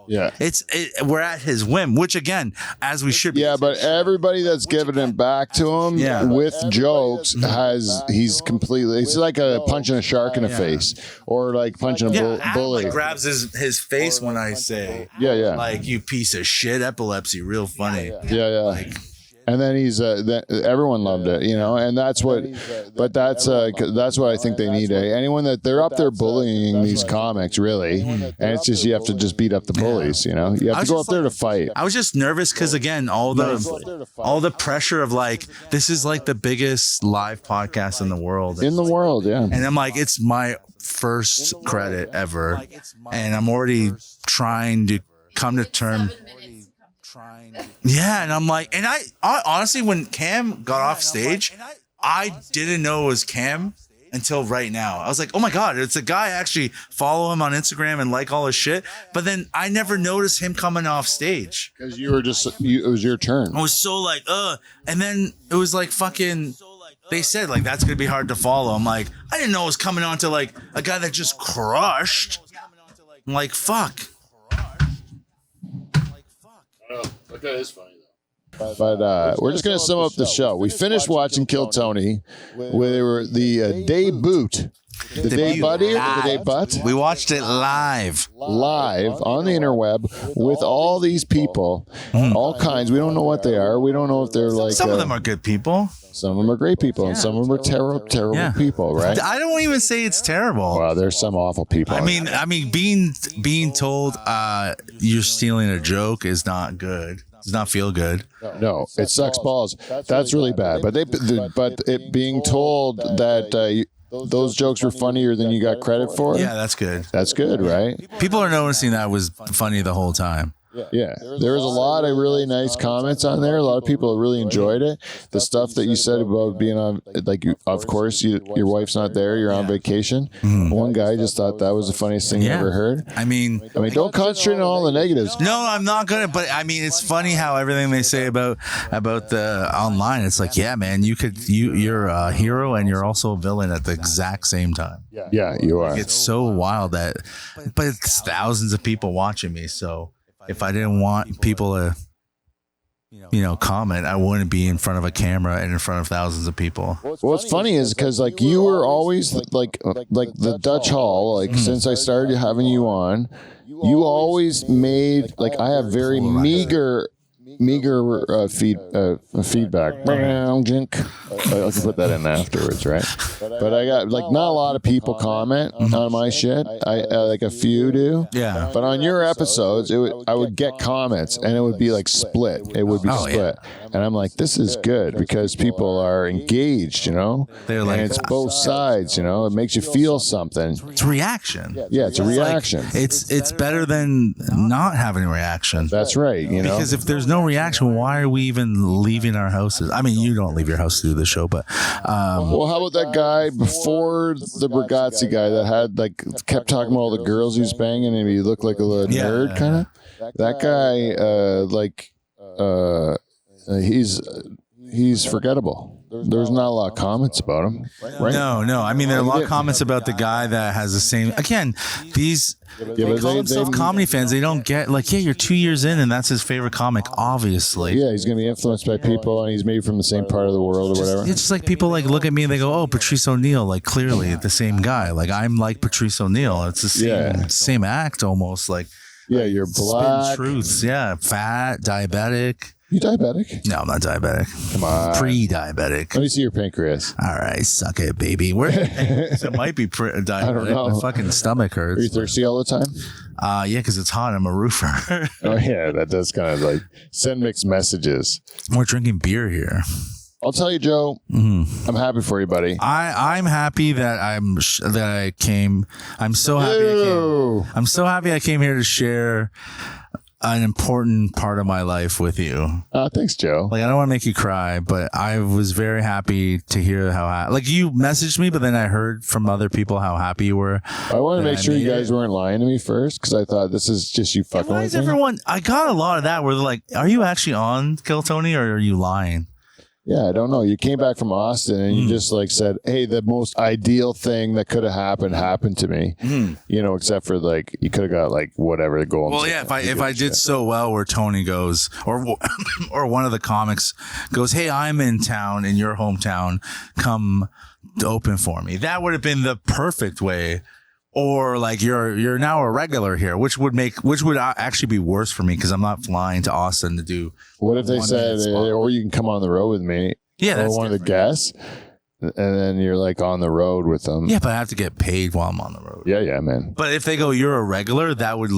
Yeah. We're at his whim, which again, as we should be. Yeah, but everybody that's giving it back to him with jokes he's completely, it's like a punching a shark in the face or like punching a bully. Like grabs his face when I say, Yeah. like, you piece of shit, epilepsy, real funny. Yeah. Like, And then everyone loved it, and that's what. But that's what I think they need. Anyone that they're up there bullying these comics, really, and it's just you have to just beat up the bullies. You have to go up there to fight. I was just nervous because again, all the pressure of like this is like the biggest live podcast in the world. Yeah. And I'm like, it's my first credit ever, and I'm already trying to come to terms. Yeah, and I'm like, and I honestly, when Cam got off stage, I didn't know it was Cam until right now. I was like, oh my God, it's a guy. I actually follow him on Instagram and like all his shit. But then I never noticed him coming off stage. Because it was your turn. I was so like, and then it was like fucking, they said like, that's going to be hard to follow. I'm like, I didn't know it was coming on to like a guy that just crushed. I'm like, fuck. Look at this funny though. But we're just gonna sum up the show. We finished watching Kill Tony. Where they were the debut, the day buddy, or the day butt. We watched it live On the interweb with all these people, all kinds. We don't know what they are. We don't know if they're like. Some of them are good people. Some of them are great people, and some of them are terrible people. Right? I don't even say it's terrible. Well, there's some awful people. I mean, being told you're stealing a joke is not good. Does not feel good. No, it sucks balls. That's really bad. But it being told that those jokes were funnier than you got credit for. Yeah, that's good. That's good, right? People are noticing that was funny the whole time. Yeah, there was a lot of really nice comments on there. A lot of people really enjoyed it. The stuff that you said about being on, like, of course, your wife's not there. You're on vacation. One guy just thought that was the funniest thing you ever heard. I mean, don't concentrate on all the negatives. No, I'm not gonna. But I mean, it's funny how everything they say about the online. It's like, yeah, man, you're a hero and you're also a villain at the exact same time. Yeah, you are. It's so wild but it's thousands of people watching me. So if I didn't want people to, comment, I wouldn't be in front of a camera and in front of thousands of people. What's funny is because like you were always like the Dutch Hall. Like since I started having you on, you always made like I have very meager feedback. I can put that in afterwards, right? But I got like not a lot of people comment on my shit. I like a few do. Yeah. But on your episodes, I would get comments and it would be like split. It would be split. Yeah. And I'm like, this is good because people are engaged, They're like, and it's both sides, It makes you feel something. It's a reaction. Yeah, it's a reaction. Like, it's better than not having a reaction. That's right. Because if there's no reaction, why are we even leaving our houses? I mean, you don't leave your house to do the show, but well, how about that guy before the Bragazzi guy that had like kept talking about all the girls he was banging and he looked like a little nerd kind of? That guy, he's forgettable. There's not a lot of comments about him, right? No. I mean, there are a lot of comments about the guy that has the same. Again, these they call themselves comedy fans. They don't get like, yeah, you're 2 years in, and that's his favorite comic, obviously. Yeah, he's gonna be influenced by people, and he's maybe from the same part of the world or whatever. It's just like people like look at me and they go, "Oh, Patrice O'Neill," like clearly the same guy. Like I'm like Patrice O'Neill. It's the same act almost. Like you're black. Spin truths. Yeah, fat, diabetic. You diabetic? No, I'm not diabetic. Come on. Pre-diabetic. Let me see your pancreas. All right, suck it, baby. It might be diabetic. I don't know. My fucking stomach hurts. Are you thirsty all the time? Yeah, because it's hot. I'm a roofer. Oh, yeah. That does kind of like send mixed messages. We're drinking beer here. I'll tell you, Joe. I'm happy for you, buddy. I'm happy that I came. I'm so happy. I'm so happy I came here to share an important part of my life with you. Thanks, Joe. Like, I don't want to make you cry, but I was very happy to hear how like you messaged me, but then I heard from other people how happy you were. I want to make sure you guys weren't lying to me first, because I thought this is just you fucking with me. Everyone, I got a lot of that where they're like, are you actually on Kill Tony or are you lying? Yeah, I don't know. You came back from Austin and you just like said, hey, the most ideal thing that could have happened to me. Except for like you could have got like whatever the goal. Well, yeah, if I did so well where Tony goes or one of the comics goes, hey, I'm in town in your hometown, come open for me. That would have been the perfect way. or like you're now a regular here, which would actually be worse for me because I'm not flying to Austin to do. What if they 1 said, minute spot. or you can come on the road with me? Yeah, or that's one of the different. guests, and then you're like on the road with them. Yeah, but I have to get paid while I'm on the road. Yeah, man. But if they go, you're a regular, that would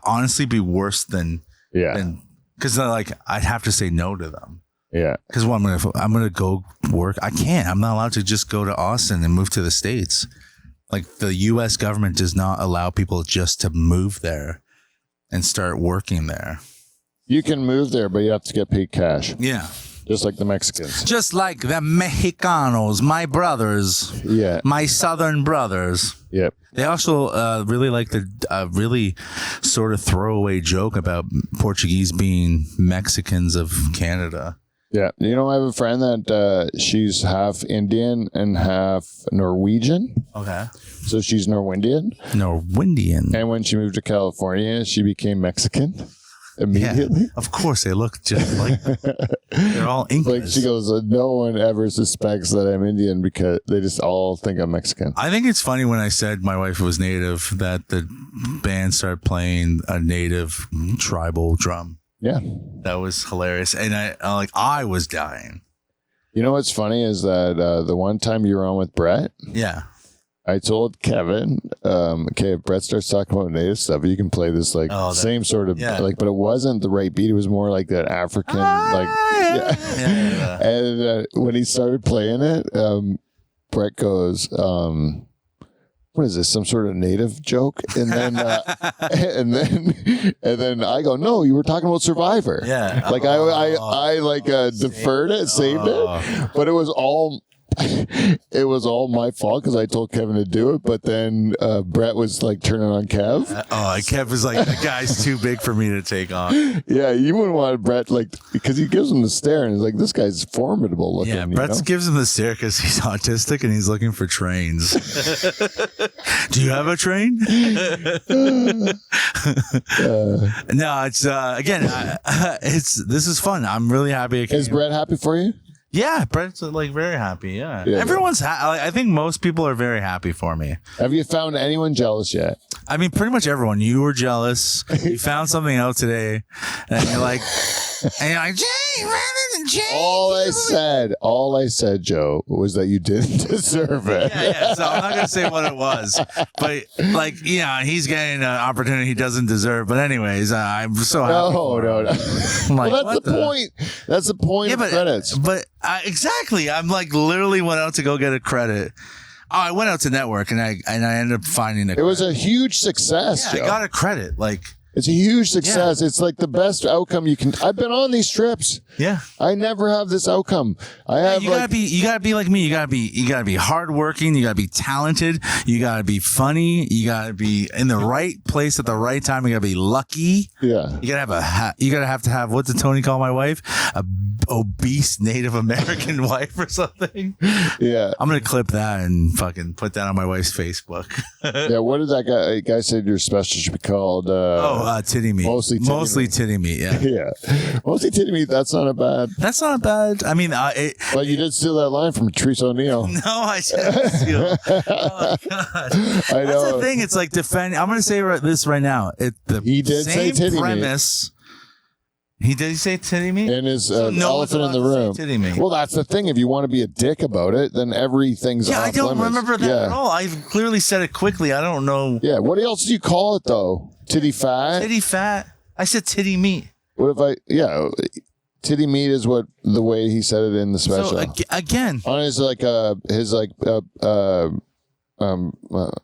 honestly be worse than because like I'd have to say no to them. Yeah. Because I'm gonna go work. I can't. I'm not allowed to just go to Austin and move to the States. Like the U.S. government does not allow people just to move there and start working there. You can move there, but you have to get paid cash. Yeah. Just like the Mexicans. Just like the Mexicanos, my brothers. Yeah. My southern brothers. Yep. They also really like the really sort of throwaway joke about Portuguese being Mexicans of Canada. Yeah. You know, I have a friend that she's half Indian and half Norwegian. Okay. So she's Norwegian. Norwegian. And when she moved to California, she became Mexican immediately. Yeah, of course, they look just like them. They're all English. Like she goes, no one ever suspects that I'm Indian because they just all think I'm Mexican. I think it's funny when I said my wife was native that the band started playing a native tribal drum. Yeah. That was hilarious. And I was dying. You know what's funny is that the one time you were on with Brett, Yeah. I told Kevin, okay, if Brett starts talking about native stuff, you can play this same sort of but it wasn't the right beat. It was more like that African Yeah. And when he started playing it, Brett goes, what is this? Some sort of native joke? And then, and then I go, no, you were talking about Survivor. Yeah. Like I deferred it, saved it, but it was all my fault because I told Kevin to do it. But then Brett was like turning on Kev. Kev was like, that guy's too big for me to take on. Yeah, you wouldn't want Brett because he gives him the stare and he's like, this guy's formidable looking. Yeah, Brett gives him the stare because he's autistic and he's looking for trains. Do you have a train? No, it's again, this is fun. I'm really happy. Is Brett happy for you? Yeah, Brett's like very happy. Yeah, Yeah. Everyone's. I think most people are very happy for me. Have you found anyone jealous yet? I mean, pretty much everyone. You were jealous. You found something out today, and you're like, Jay, rather than Jay. All I said, Joe, was that you didn't deserve it. Yeah. So I'm not gonna say what it was, but he's getting an opportunity he doesn't deserve. But anyways, I'm so happy. No. I'm like, Well, that's the point. That's the point of credits. But exactly, I'm like literally went out to go get a credit. I went out to network and I ended up finding It was a huge success, Yeah, Joe. I got a credit. Like it's a huge success. It's like the best outcome you can. I've been on these trips. Yeah. I never have this outcome. You gotta be like me. You gotta be hardworking. You gotta be talented. You gotta be funny. You gotta be in the right place at the right time. You gotta be lucky. Yeah. You gotta have to have, what did Tony call my wife? A obese Native American wife or something. Yeah. I'm gonna clip that and fucking put that on my wife's Facebook. Yeah. What did that guy said your special should be called? Titty meat. Mostly titty meat. Yeah. Yeah. Mostly titty meat. That's not a bad. That's not bad. I mean, well, you did steal that line from Teresa O'Neill. No, I didn't steal. Oh God. I know. That's the thing. It's like defend. I'm going to say this right now. He did say titty premise. He did say titty meat? And his elephant in the room. Titty meat. Well, that's the thing. If you want to be a dick about it, then everything's off I don't limits. remember that at all. I clearly said it quickly. I don't know. Yeah. What else do you call it though? Titty fat? Titty fat. I said titty meat. What if titty meat is what the way he said it in the special. So again, on his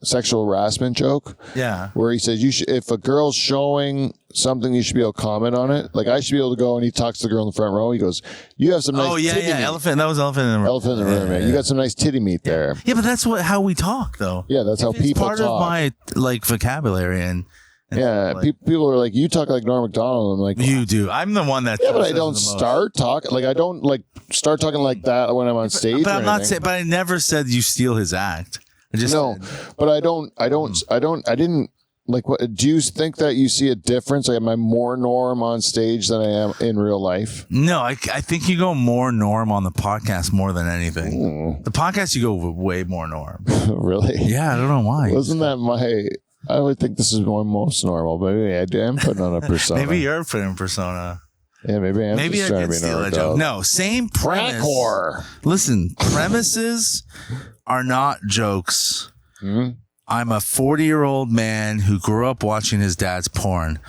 sexual harassment joke. Yeah. Where he says if a girl's showing something, you should be able to comment on it. Like I should be able to go, and he talks to the girl in the front row. He goes, "You have some nice titty meat." Elephant. That was elephant in the room. Elephant in the room, man. You got some nice titty meat there. Yeah, but that's how we talk, though. Yeah, that's how people it's part talk. of my vocabulary and yeah, people are like, you talk like Norm Macdonald. I'm like, you do. I'm the one that. Yeah, but I don't start talking like I don't like start talking like that when I'm on stage. But I'm not saying. But I never said you steal his act. I just no. But I didn't. Like, what do you think that you see a difference? Like, am I more Norm on stage than I am in real life? No, I think you go more Norm on the podcast more than anything. The podcast, you go way more Norm. Really? Yeah, I don't know why. Wasn't that my? I would think this is my most normal, but maybe I am putting on a persona. Maybe you're putting persona. Yeah, maybe I am. Maybe just I trying did to be steal a Norm. joke. No, same premise. Frank. Listen, premises are not jokes. Hmm? I'm a 40-year-old man who grew up watching his dad's porn.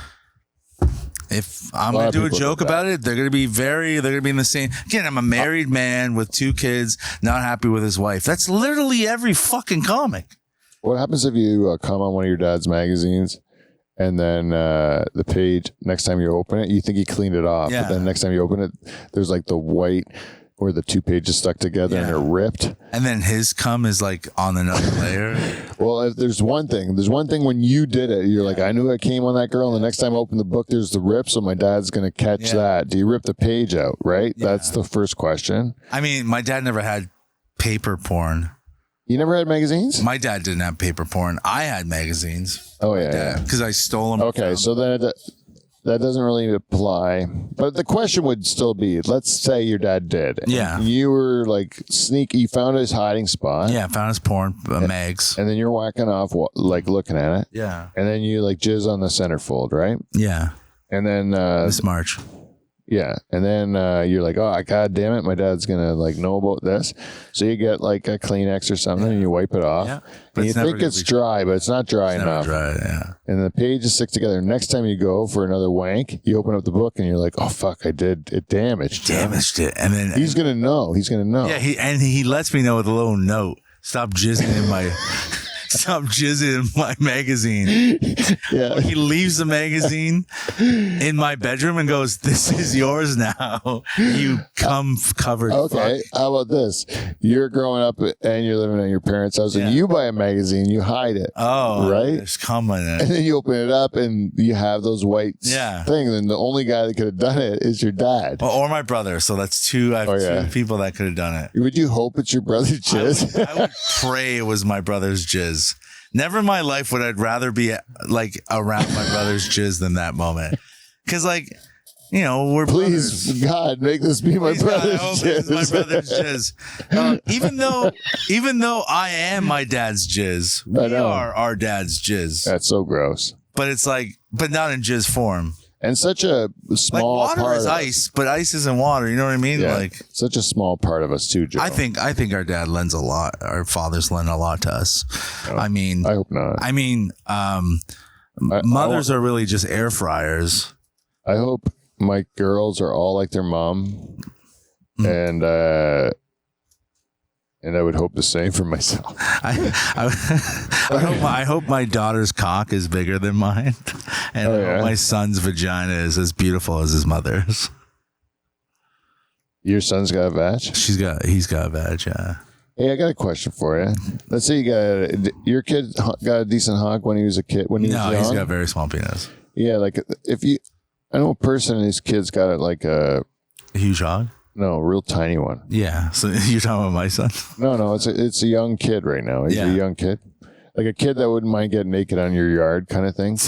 If I'm A lot going of to do a people joke do that. about it, they're going to be in the same. Again, I'm a married man with 2 kids, not happy with his wife. That's literally every fucking comic. What happens if you come on one of your dad's magazines and then the page, next time you open it, you think he cleaned it off. Yeah. But then next time you open it, there's like the white where the 2 pages stuck together and Yeah. they're ripped. And then his cum is like on another layer. Well, if there's one thing when you did it, you're like, I knew I came on that girl. And the next time I open the book, there's the rip. So my dad's going to catch that. Do you rip the page out? Right. Yeah. That's the first question. I mean, my dad never had paper porn. You never had magazines? My dad didn't have paper porn. I had magazines. Oh, yeah. Because I stole them. Okay. So then that doesn't really apply. But the question would still be, let's say your dad did. And Yeah. you were like sneaky. You found his hiding spot. Yeah, found his porn mags. And then you're whacking off, like looking at it. Yeah. And then you like jizz on the centerfold, right? Yeah. And then, This March. yeah. And then you're like, oh, God damn it. My dad's going to like know about this. So you get like a Kleenex or something and you wipe it off. Yeah. But And you it's never think gonna it's be- dry, but it's not dry Never enough. tried it, yeah. And the pages stick together. Next time you go for another wank, you open up the book and you're like, oh, fuck, I did. It damaged. Damaged it. And then He's going to know. He's going to know. yeah, he lets me know with a little note. Stop jizzing in my magazine. Yeah. He leaves the magazine in my bedroom and goes, "This is yours now. You cum covered." Okay. fuck." How about this? You're growing up and you're living at your parents' house and Yeah. you buy a magazine, you hide it. Oh, Right? There's cum in And it. then you open it up and you have those white Yeah. things. And the only guy that could have done it is your dad. Or my brother. So that's two. I have Oh, yeah. 2 people that could have done it. Would you hope it's your brother's jizz? I would pray it was my brother's jizz. Never in my life would I'd rather be like around my brother's jizz than that moment. Because like, you know, we're Please, brothers. God, make this be my Please, God, I brother's hope it's my jizz. brother's jizz. Even though I am my dad's jizz, I we know. are our dad's jizz. That's so gross. But it's like, but not in jizz form. And such a Like small water part is of ice, but ice isn't water. You know what I mean? Yeah, Like, such a small part of us too, Joe. I think our dad lends a lot. Our fathers lend a lot to us. I mean, I hope not. mothers are really just air fryers. I hope my girls are all like their mom, and I would hope the same for myself. I hope my daughter's cock is bigger than mine, and I hope my son's vagina is as beautiful as his mother's. Your son's got a vag? He's got a vag, yeah. Hey, I got a question for you. Let's say your kid got a decent hog when he was a kid. When he was No, young. he's got a very small penis. Yeah, like I know a person and his kid's got like a huge hog. No, real tiny one. Yeah. So you're talking about my son? No, it's a young kid right now. He's a young kid, like a kid that wouldn't mind getting naked on your yard, kind of thing.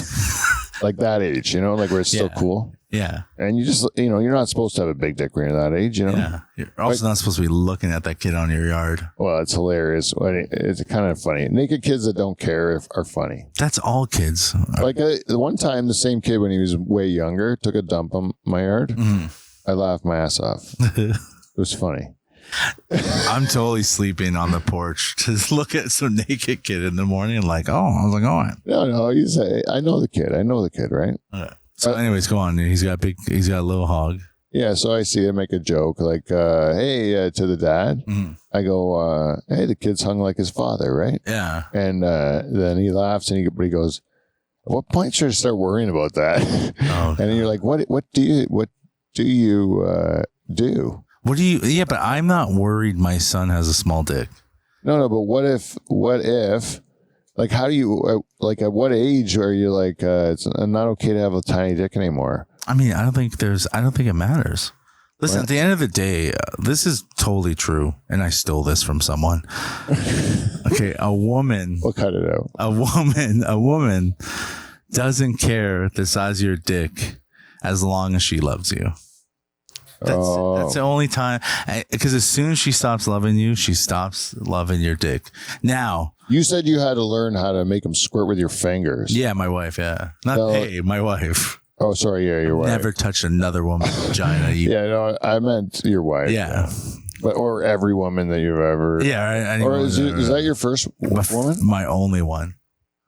Like that age, you know, like where it's still cool. Yeah. And you just, you're not supposed to have a big dick when you're that age, you know. Yeah. You're also not supposed to be looking at that kid on your yard. Well, it's hilarious. It's kind of funny. Naked kids that don't care are funny. That's all kids. Like one time, the same kid when he was way younger took a dump on my yard. I laughed my ass off. It was funny. I'm totally sleeping on the porch to look at some naked kid in the morning. Like, how's it going? No. I know the kid. Right? So, anyways, go on. He's got a little hog. Yeah. So I see him make a joke like, "Hey," to the dad. I go, "Hey, the kid's hung like his father, right?" Yeah. And then he laughs and he goes, "At what point should I start worrying about that?" Oh, and then you're like, "What do you do?" Yeah, but I'm not worried my son has a small dick. No, but what if, like, how do you, like, at what age are you like, it's not okay to have a tiny dick anymore? I mean, I don't think it matters. Listen, at the end of the day, this is totally true, and I stole this from someone. Okay, a woman. We'll cut it out. A woman doesn't care the size of your dick as long as she loves you. That's the only time. Because as soon as she stops loving you, she stops loving your dick. Now, you said you had to learn how to make them squirt with your fingers. yeah, my wife. Yeah, not my wife. Oh, sorry. Yeah, your wife. Never touched another woman's vagina. Yeah, no, I meant your wife. Yeah. But or every woman that you've ever. Yeah. Or is that your first woman? My only one.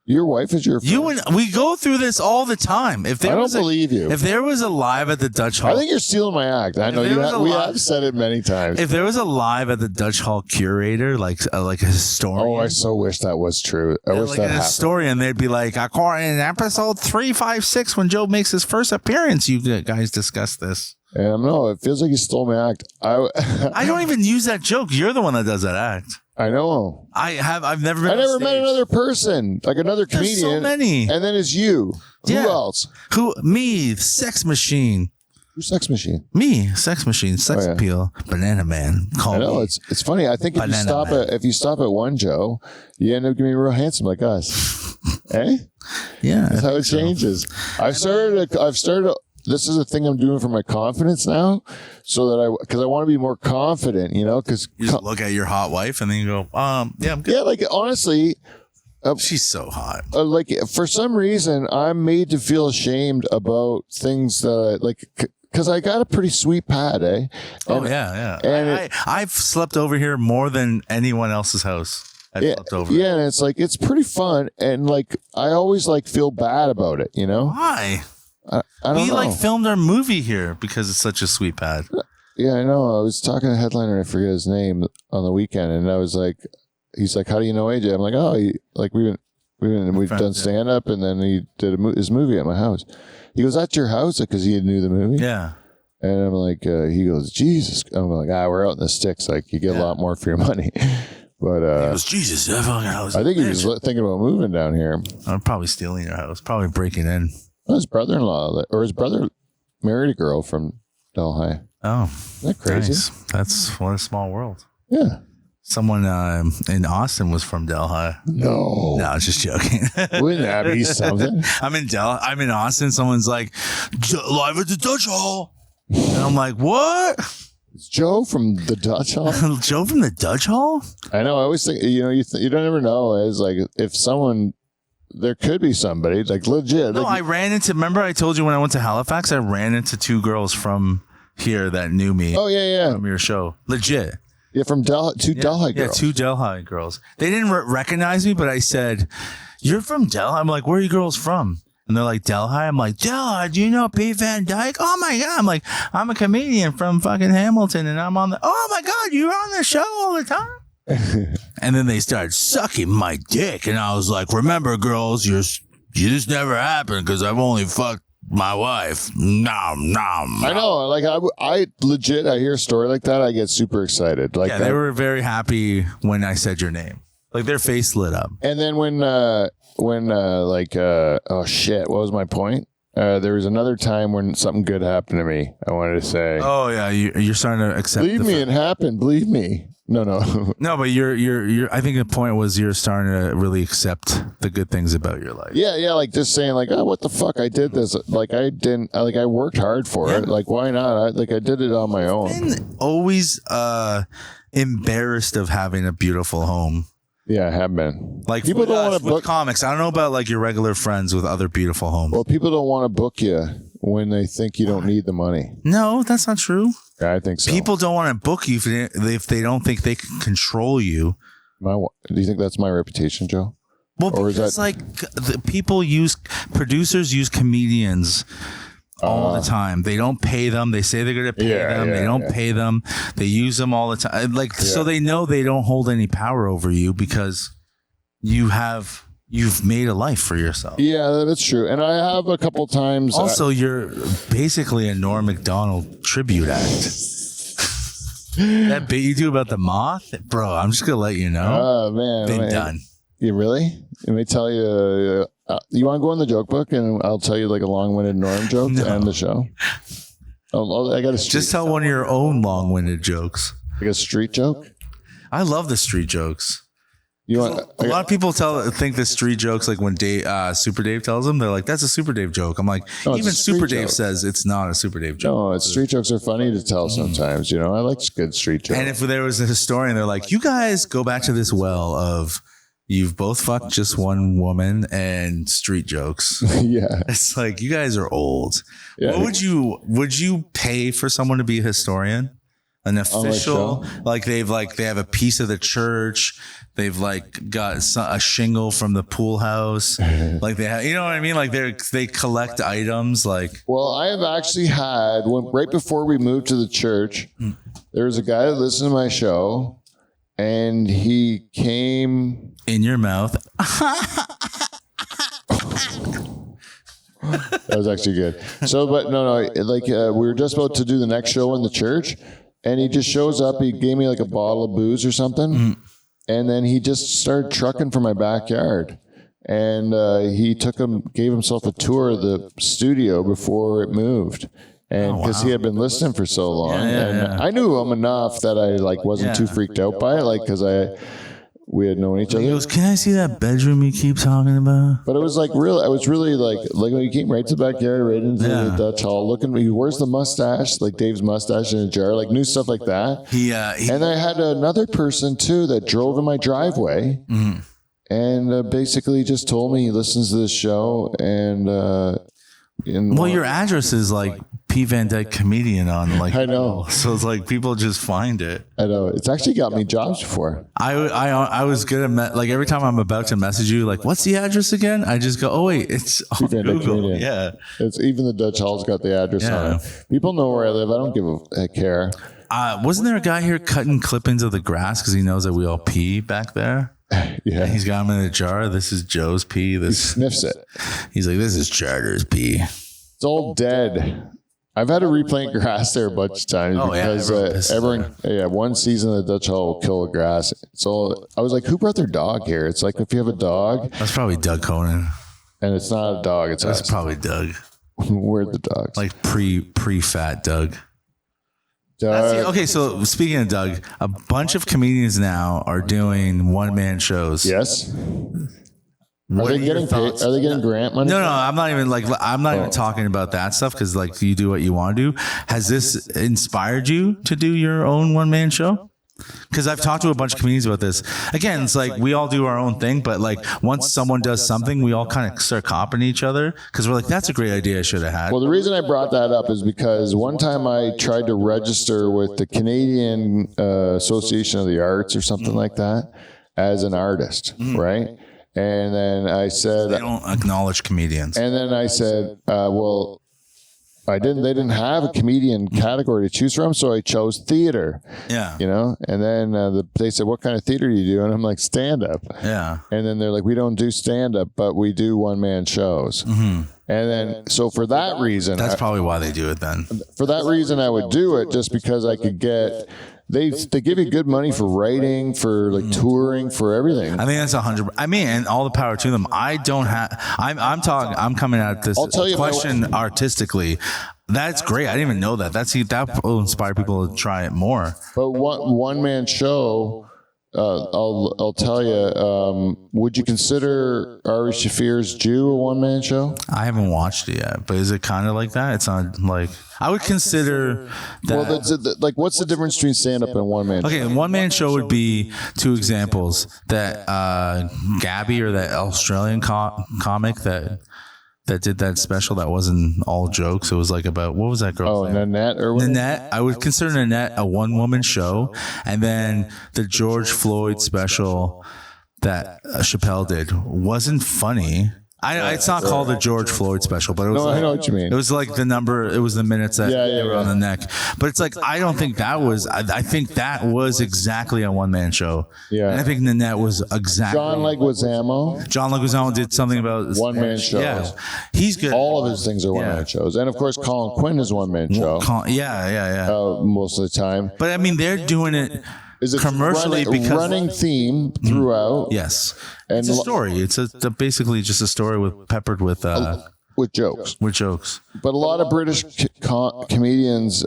Your wife is your first? You and we go through this all the time. If there I don't was believe you. If there was a live at the Dutch Hall, I think you're stealing my act. I know there was a we lot- have said it many times. if there was a live at the Dutch Hall curator, like a historian. Oh, I so wish that was true. I wish like that a happened. historian, they'd be like, according in episode 356, when Joe makes his first appearance, you guys discuss this. And no, it feels like you stole my act. I don't even use that joke. You're the one that does that act. I know. I've never been. I never on met stage. another person, like another There's comedian. so many. And then it's you. Yeah. Who else? Who? Me, sex machine. Who's Sex Machine? Me, sex machine, sex Oh, yeah. appeal, banana man. Call I know me. it's funny. I think Banana if you stop at one Joe, you end up getting real handsome like us. Eh? Yeah, That's how it changes. I've started. This is a thing I'm doing for my confidence now, so that because I want to be more confident. You know, because you just look at your hot wife and then you go, yeah, I'm good. yeah, like honestly, She's so hot. like for some reason I'm made to feel ashamed about things that like. Because I got a pretty sweet pad, eh? Oh yeah. and I've slept over here more than anyone else's house. I've slept over. Yeah, and it's like it's pretty fun, and like I always like feel bad about it, you know. Why? I don't We know. like filmed our movie here because it's such a sweet pad. Yeah, I know. I was talking to the headliner, I forget his name, on the weekend, and I was like, he's like, "How do you know AJ?" I'm like, "Oh, we've Friends, done stand up, and then he did his movie at my house." He goes, "That's your house?" Because he knew the movie. Yeah. And I'm like, he goes, "Jesus." I'm like, we're out in the sticks. Like, you get a lot more for your money. But It was Jesus. That fucking house. I think he was thinking about moving down here. I'm probably stealing your house. Probably breaking in. His brother-in-law, or his brother, married a girl from Delhi. Oh, Isn't that crazy? nice. That's what a small world. Yeah. Someone in Austin was from Delhi. No. No, I was just joking. Wouldn't that be something? I'm in Austin. Someone's like, live at the Dutch Hall. And I'm like, what? It's Joe from the Dutch Hall. Joe from the Dutch Hall? I know. I always think, you don't ever know. It's like if someone, there could be somebody like legit. No, like, I ran into, remember I told you when I went to Halifax, I ran into two girls from here that knew me oh yeah. from your show. Legit. Yeah, from Delhi, Delhi Yeah, girls. two Delhi girls. They didn't recognize me, but I said, "You're from Delhi?" I'm like, "Where are you girls from?" And they're like, "Delhi." I'm like, "Delhi, do you know Pete Van Dyke?" Oh my God. I'm like, "I'm a comedian from fucking Hamilton and I'm on the, oh my God, you're on the show all the time?" And then they started sucking my dick. And I was like, "Remember, girls, this never happened because I've only fucked my wife." Nom. I know. Like I legit, I hear a story like that, I get super excited. Like Yeah, that. they were very happy when I said your name. Like their face lit up. And then when oh shit, what was my point? There was another time when something good happened to me. I wanted to say, Oh yeah, you're starting to accept. believe me, it happened. Believe me. No. No, but you're. I think the point was you're starting to really accept the good things about your life. Yeah, like just saying like, oh, what the fuck? I did this. Like I didn't. Like I worked hard for it. Like why not? I did it on my own. And always embarrassed of having a beautiful home. Yeah, I have been. Like people with don't us, want to with book. comics. I don't know about like your regular friends with other beautiful homes. Well, people don't want to book you when they think you don't need the money. No, that's not true. Yeah, I think so. People don't want to book you if they don't think they can control you. Do you think that's my reputation, Joe? Well, Or is because that- like producers use comedians all the time. They don't pay them. They say they're going to pay them. They don't pay them. They use them all the time. Like so, they know they don't hold any power over you because you've made a life for yourself. Yeah, that's true. And I have a couple times. Also, you're basically a Norm Macdonald tribute act. That bit you do about the moth, bro. I'm just gonna let you know. Oh man, Been man. done. You really? Let me tell you. You want to go in the joke book, and I'll tell you like a long-winded Norm joke to end the show. Oh, I got a street. Just tell one of your own long-winded jokes. Like a street joke. I love the street jokes. You want? A lot of people think the street jokes, like when Super Dave tells them, they're like, "That's a Super Dave joke." I'm like, No, it's even a street Super Dave joke. says it's not a Super Dave joke. No, street jokes are funny to tell sometimes. You know, I like good street jokes. And if there was a historian, they're like, "You guys go back to this well of you've both fucked just one woman and street jokes." yeah, It's like you guys are old. Yeah. What would you pay for someone to be a historian? An official, like they have a piece of the church. They've like got a shingle from the pool house. Like they have, you know what I mean? Like they collect items. Like, well, I have actually had right before we moved to the church. There was a guy that listened to my show, and he came in your mouth. That was actually good. So, but no, like we were just about to do the next show in the church, and he just shows up. He gave me like a bottle of booze or something, and then he just started trucking for my backyard. And he gave himself a tour of the studio before it moved. And because he had been listening for so long, I knew him enough that I like wasn't too freaked out by it, like because we had known each other. He goes, "Can I see that bedroom you keep talking about?" But it was like real. I was really like when he came right to the backyard, right into the Dutch Hall, looking. Where's the mustache? Like Dave's mustache in a jar, like new stuff like that. And I had another person too that drove in my driveway, and basically just told me he listens to this show, and well, your address is like P. Van Dyke comedian on like. I know. So it's like people just find it. I know. It's actually got me jobs before. I was good at like every time I'm about to message you, like, what's the address again? I just go, oh wait, it's on Van Dyke Google. comedian. Yeah. It's even the Dutch Hall's got the address on it. People know where I live. I don't give a care. Wasn't there a guy here cutting clippings of the grass because he knows that we all pee back there? Yeah. He's got them in a jar. This is Joe's pee. He sniffs it. He's like, this is Charter's pee. It's all dead. I've had to replant grass there a bunch of times because everyone, one season the Dutch Hall will kill the grass. So I was like, who brought their dog here? It's like if you have a dog, That's probably Doug Conan. and it's not a dog, it's That's us. probably Doug. We're the dogs. Like pre-fat Doug. Doug, Okay, so speaking of Doug, a bunch of comedians now are doing one-man shows. yes. Are What they your getting paid? thoughts? Are they getting grant money? No, I'm not even even talking about that stuff because like you do what you want to do. Has this inspired you to do your own one-man show? Because I've talked to a bunch of comedians about this. Again, it's like we all do our own thing, but like once someone does something, we all kind of start copying each other because we're like, that's a great idea I should have had. Well, the reason I brought that up is because one time I tried to register with the Canadian Association of the Arts or something like that as an artist, right? And then I said, They don't acknowledge comedians. and then I said, well, they didn't have a comedian category to choose from, so I chose theater. Yeah. You know, and then they said, "What kind of theater do you do?" And I'm like, "Stand up." Yeah. And then they're like, "We don't do stand up, but we do one man shows." And then, so for that reason, That's probably why they do it then. I would do it just because I could get. They give you good money for writing, for like touring, for everything. I think that's 100. I mean, and all the power to them. I don't have. I'm talking. I'm coming at this I'll tell you question artistically. That's great. I didn't even know that. That will inspire people to try it more. But one man show, I'll tell you. Would you consider Ari Shaffir's Jew a one man show? I haven't watched it yet, but is it kind of like that? It's not like I would consider that. Well, like, what's the difference between stand up and one man? Okay, one man show would be two examples. That Gabby or that Australian comic that did that special that wasn't all jokes. It was like about, what was that girl? Nanette or what? Nanette. I would consider Nanette a one woman show, and then the George Floyd special that Chappelle did wasn't funny. It's not called the George Floyd special, but it was. No, I know what you mean. It was like the number. It was the minutes that were on the neck. But it's like I don't think that was. I think that was exactly a one man show. Yeah. And I think Nanette was exactly. John Leguizamo. John Leguizamo did something about One man shows. Yeah, he's good. All of his things are one man shows, and of course, Colin Quinn is one man show. Yeah. Most of the time. But I mean, they're doing it. Is it commercially because running theme throughout? Yes, And it's a story. It's basically just a story peppered with. with jokes. With jokes. But a lot of British comedians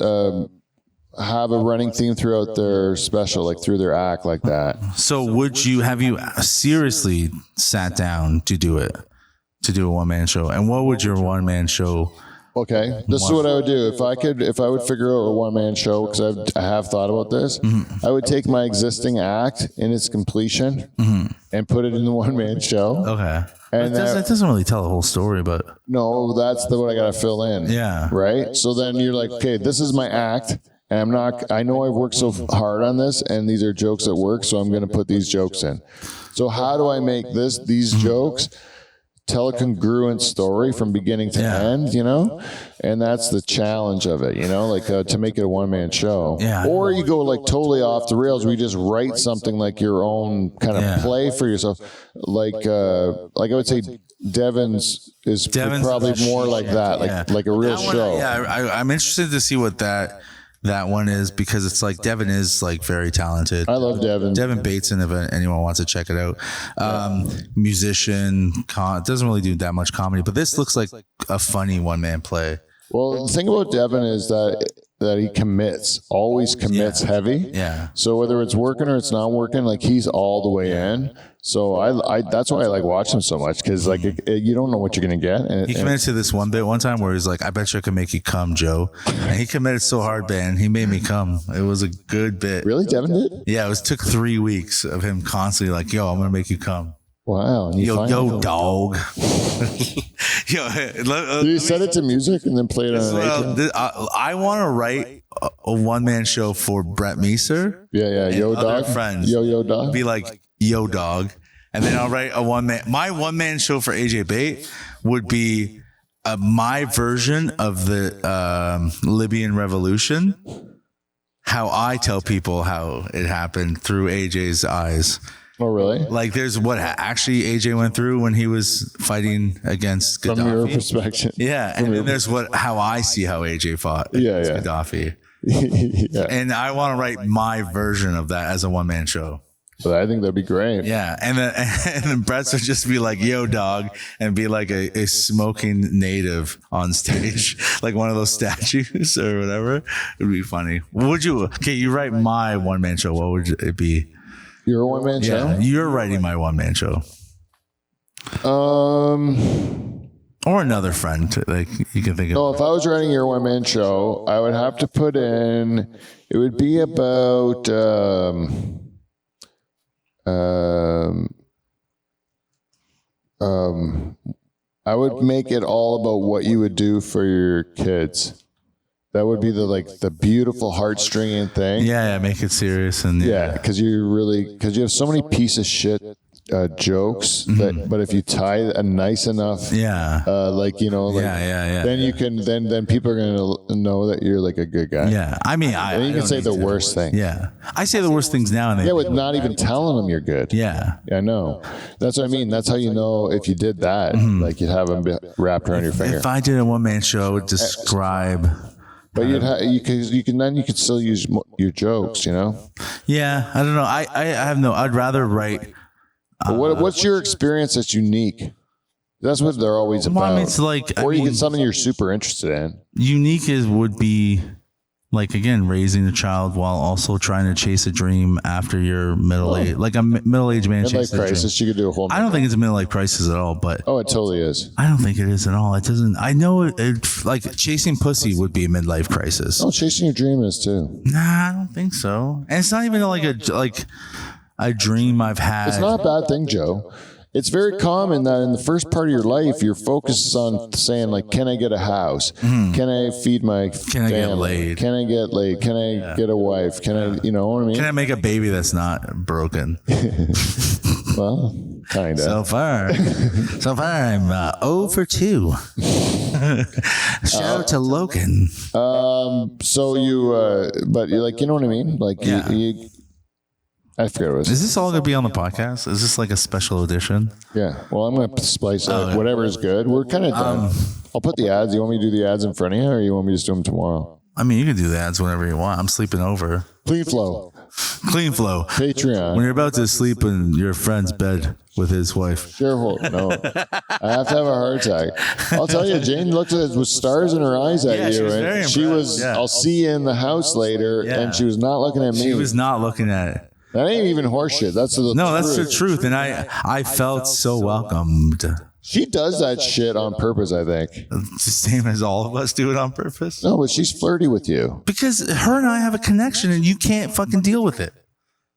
have a running theme throughout their special, like through their act, like that. So have you seriously sat down to do it, to do a one-man show? And what would your one-man show? Okay, this is what I would do if I would figure out a one-man show, because I have thought about this. I would take my existing act in its completion and put it in the one-man show. Okay. And it doesn't really tell the whole story, but no, that's what I got to fill in. Yeah. Right. So then you're like, okay, this is my act. And I know I've worked so hard on this, and these are jokes that work, so I'm going to put these jokes in. So how do I make these jokes tell a congruent story from beginning to end, And that's the challenge of it, like to make it a one-man show. Yeah. Or you go like totally off the rails where you just write something like your own kind of play for yourself. Like I would say Devin's is probably more like that, like a real show. I'm interested to see what that one is, because it's like Devin is like very talented. I love Devin. Devin Bateson, if anyone wants to check it out. Musician, doesn't really do that much comedy, but this looks like a funny one-man play. Well, the thing about Devin is that he always commits heavy. Yeah. So whether it's working or it's not working, like he's all the way in. So I that's why I like watching him so much, because like you don't know what you're gonna get. And he committed to this one bit one time where he's like, "I bet you I can make you come, Joe." And he committed so hard, man. He made me come. It was a good bit. Really, Devin did? Yeah, took 3 weeks of him constantly like, "Yo, I'm gonna make you come." Wow. Yo, dog. Did you set it to music and then play it on an I want to write a one-man show for Brett Meeser. Yeah. Yo, dog. Friends. Yo, dog. Be like, yo, dog. And then I'll write my one-man show for AJ Bate would be my version of the Libyan Revolution. How I tell people how it happened through AJ's eyes. Oh, really? Like there's what actually AJ went through when he was fighting against Gaddafi. From your perspective. Yeah. And then there's how I see how AJ fought against Gaddafi. Yeah. And I want to write my version of that as a one-man show. But I think that'd be great. Yeah. And then Brett's would just be like, yo, dog, and be like a smoking native on stage, like one of those statues or whatever. It'd be funny. You write my one-man show. What would it be? Your one-man show? You're writing my one-man show. Or another friend, like you can think of. No, if I was writing your one-man show, I would have to put in, it would be about, I would make it all about what you would do for your kids. That would be the beautiful heartstringing thing. Yeah, make it serious and because you have so many piece of shit jokes but if you tie a nice enough then you can then people are gonna know that you're like a good guy. I mean, you can say the worst thing. I say the worst things now and then. With not even telling them you're good. I know, that's what I mean. That's how you know if you did that. Like you'd have them wrapped around your finger. If I did a one-man show, I would describe. But you could still use your jokes, Yeah, I don't know. I'd rather write. What's your experience that's unique? That's what they're always about. I mean, it's like, you get something you're super interested in. Unique would be like, again, raising a child while also trying to chase a dream after your middle age, like a middle-aged man chasing a dream. Crisis. You could do a whole. I don't think it's a middle-life crisis at all, but it totally is. I don't think it is at all. It doesn't. I know it like chasing pussy would be a midlife crisis. Oh, chasing your dream is too. Nah, I don't think so. And it's not even like a dream I've had. It's not a bad thing, Joe. It's very common that in the first part of your life, your focus is on saying, like, can I get a house? Can I feed my family? I get laid? Can I get laid? Can I get a wife? Can I, you know what I mean? Can I make a baby that's not broken? Well, kind of. So far, I'm 0 for 2. Shout out to Logan. So you, but you're like, you know what I mean? Like, you I forget what it was. Is this all going to be on the podcast? Is this like a special edition? Yeah. Well, I'm going to splice it. Whatever is good. We're kind of done. I'll put the ads. You want me to do the ads in front of you, or you want me to just do them tomorrow? I mean, you can do the ads whenever you want. I'm sleeping over. Clean Flow. Clean Flow. Patreon. When you're about to sleep in your friend's bed. with his wife? Shareholder, no. I have to have a heart attack. I'll tell you, Jane looked at it with stars in her eyes at Yeah, she you, was and very she impressed, was. yeah. I'll see you in the house later, Yeah. and she was not looking at me. She was not looking at it. That ain't even horseshit. That's the No, that's truth. the truth, and I felt so welcomed. She does that shit on purpose, I think. It's the same as all of us do it on purpose. No, but she's flirty with you. Because her and I have a connection, and you can't fucking deal with it.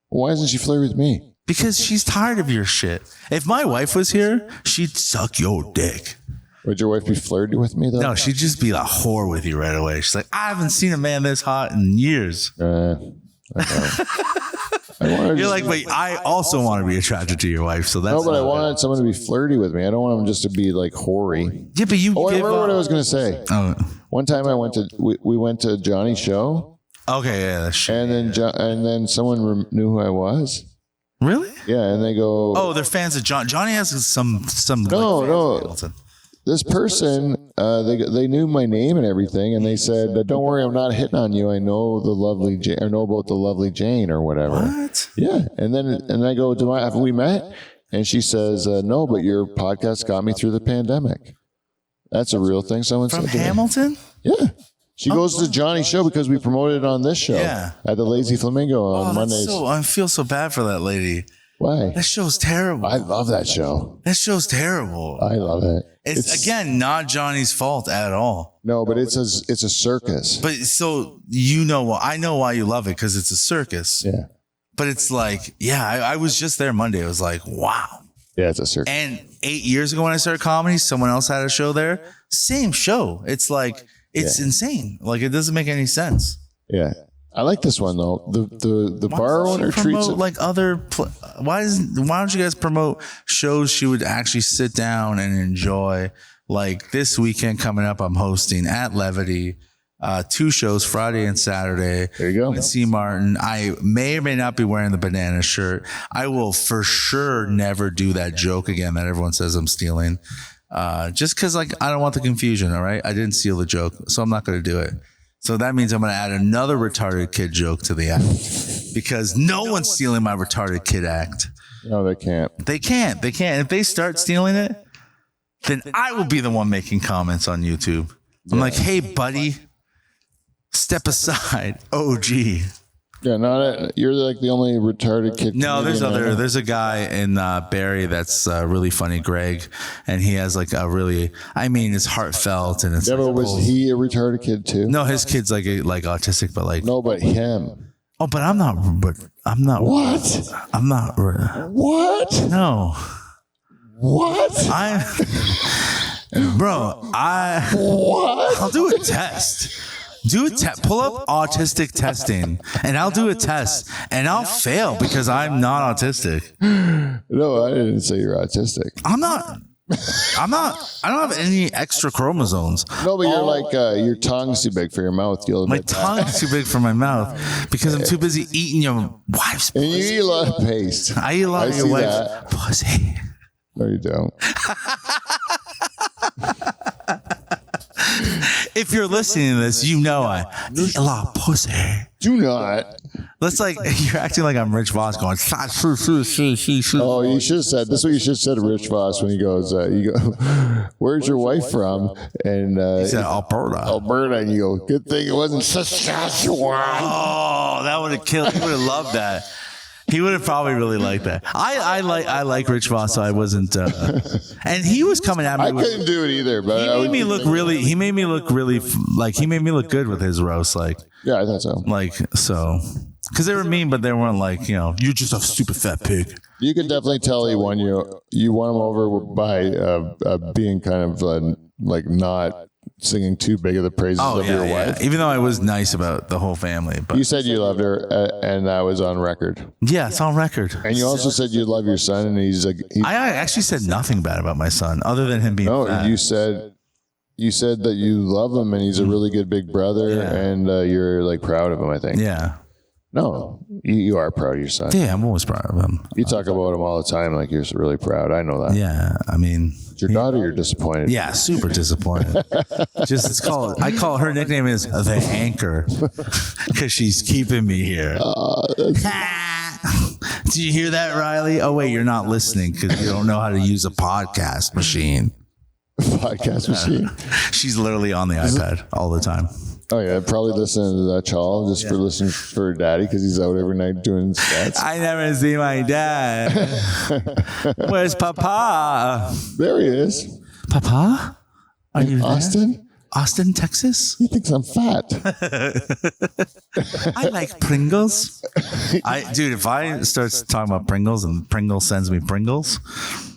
Why isn't she flirty with me? Because she's tired of your shit. If my wife was here, she'd suck your dick. Would your wife be flirty with me though? No, she'd just be a whore with you right away. She's like, I haven't seen a man this hot in years. I know. I wanted You're like, wait, I also want to be attracted to your wife, so that's no, but I not wanted someone to be flirty with me. I don't want them just to be like hoary. good. Yeah, but you Oh, I give remember what I up. was going to say. Oh, One time we went to Johnny's show, okay, yeah, that's shit. and then someone knew who I was. Really? Yeah, and they go, Oh, they're fans of John. Johnny has some. No, like, no. Hamilton. this person, they knew my name and everything, and they said, "Don't worry, I'm not hitting on you. I know the lovely Jane, or know about the lovely Jane, or whatever." What? Yeah, and I go, have we met? And she says, "No, but your podcast got me through the pandemic." That's a real thing. Someone From said to me. Hamilton? Yeah. She goes to Johnny's show because we promoted it on this show. Yeah. At the Lazy Flamingo on Oh, Mondays. that's I feel so bad for that lady. Why? That show's terrible. I love that show. That show's terrible. I love it. It's again not Johnny's fault at all. No, but it's a circus. But so I know why you love it because it's a circus. Yeah. But it's like, yeah, I was just there Monday. I was like, wow. Yeah, it's a circus. And 8 years ago when I started comedy, someone else had a show there. Same show. It's like it's insane. Like it doesn't make any sense. Yeah. I like this one though. The bar Why don't you owner treats promote, it. like why don't you guys promote shows she would actually sit down and enjoy? Like this weekend coming up, I'm hosting at Levity 2 shows, Friday and Saturday. There you go. With C. Martin. I may or may not be wearing the banana shirt. I will for sure never do that joke again that everyone says I'm stealing. Just because like I don't want the confusion. All right, I didn't steal the joke, so I'm not going to do it. So that means I'm going to add another retarded kid joke to the act because no one's stealing my retarded kid act. No, they can't. They can't. They can't. If they start stealing it, then I will be the one making comments on YouTube. I'm like, hey, buddy, step aside. OG. Yeah, you're like the only retarded kid. No, there's comedian I know. there's a guy in Barrie that's really funny, Greg, and he has like a really, it's heartfelt and it's. Yeah, but like, was he a retarded kid too? No, his kid's like autistic, but like. No, but him. Oh, but I'm not. What? I'm not. What? No. What? Bro, What? I'll do a test. Pull up autistic testing, and I'll do a test, and I'll fail because I'm not autistic. No, I didn't say you're autistic. I'm not. I don't have any extra chromosomes. No, but you're like your tongue's too big for your mouth. You'll My admit that. tongue's too big for my mouth because I'm too busy eating your wife's And you pussy. eat a lot of paste. I eat a lot of I your see wife's that. pussy. No, you don't. If you're listening to this, you know I eat a lot of pussy. Do not. That's like you're acting like I'm Rich Voss going. Oh, you should have said this. Is what you should have said to Rich Voss when he goes. You go, "Where's your wife from?" And He said Alberta. Alberta, and you go, "Good thing it wasn't Saskatchewan." Oh, that would have killed. He would have loved that. He would have probably really liked that. I like Rich Voss, so I wasn't. And he was coming at me. I with, couldn't do it either, but he I made would me look really. He made me look really like. He made me look good with his roast, like Yeah, I thought so. so. Because they were mean, but they weren't like you're just a stupid fat pig. You could definitely tell he won you. You won him over by being kind of like not singing too big of the praises Oh of yeah, your yeah. wife. Even though I was nice about the whole family, but You said you loved her, and that was on record. yeah, it's on record. And you also said you love your son, and he's like, I actually said nothing bad about my son, other than him being no, fat. you said that you love him, and he's a really good big brother, Yeah. and you're like proud of him. I think. Yeah, No, you are proud of your son. yeah, I'm always proud of him. You talk about him all the time, like you're really proud. I know that. Yeah, Your daughter, you're disappointed. yeah, super disappointed. I call her nickname is the anchor because she's keeping me here. Do you hear that, Riley? Oh wait, you're not listening because you don't know how to use a podcast machine. Podcast machine. She's literally on the iPad all the time. Oh yeah, probably listening to that child just for listening for her daddy because he's out every night doing stats. I never see my dad. Where's Papa? There he is. Papa? Are you there? Austin, Texas? He thinks I'm fat. I like Pringles. Dude, if I start talking about Pringles and Pringles sends me Pringles,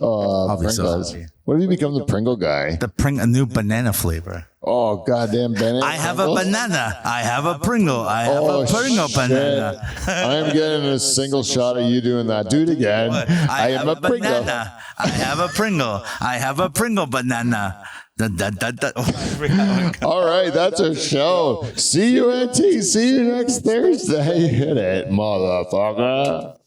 I'll be so Pringles. happy. What if you become the Pringle guy? A new banana flavor. Oh, goddamn banana. I have a banana. I have a Pringle. I have a Pringle banana. I am getting a single shot of you doing that. Do it again. I am a Pringle. banana. I have a Pringle. I have a Pringle banana. All right, that's our show. See you, NT. See you next Thursday. Hit it, motherfucker.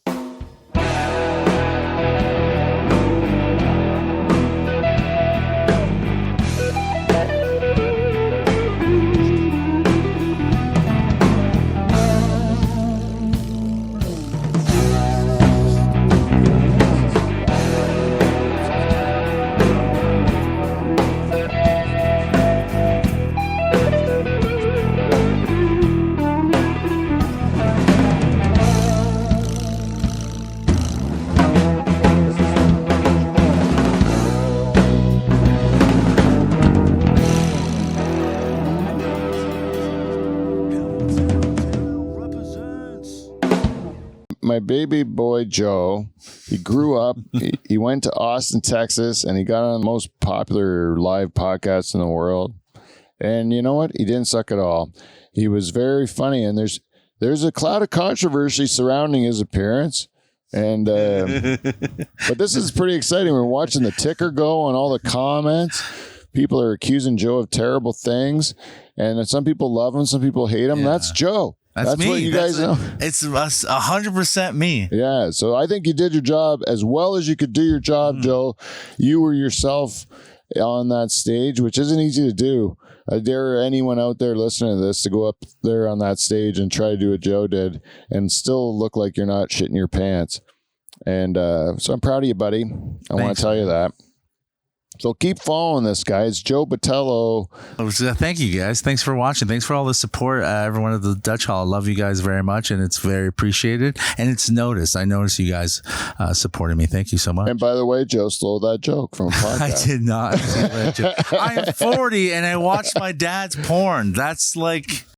My baby boy Joe, he grew up, he went to Austin, Texas, and he got on the most popular live podcast in the world. And you know what? He didn't suck at all. He was very funny, and there's a cloud of controversy surrounding his appearance. And but this is pretty exciting. We're watching the ticker go on all the comments. People are accusing Joe of terrible things, and some people love him, some people hate him. Yeah. That's Joe. That's me. what you guys know. It's 100% me. Yeah, so I think you did your job as well as you could do your job, Joe. You were yourself on that stage, which isn't easy to do. I dare anyone out there listening to this to go up there on that stage and try to do what Joe did and still look like you're not shitting your pants. And so I'm proud of you, buddy. I want to tell you that. So keep following this, guys. Joe Botello. Thank you, guys. Thanks for watching. Thanks for all the support. Everyone at the Dutch Hall. I love you guys very much, and it's very appreciated. And it's noticed. I noticed you guys supporting me. Thank you so much. And by the way, Joe stole that joke from a podcast. I did not. I am 40, and I watched my dad's porn. That's like...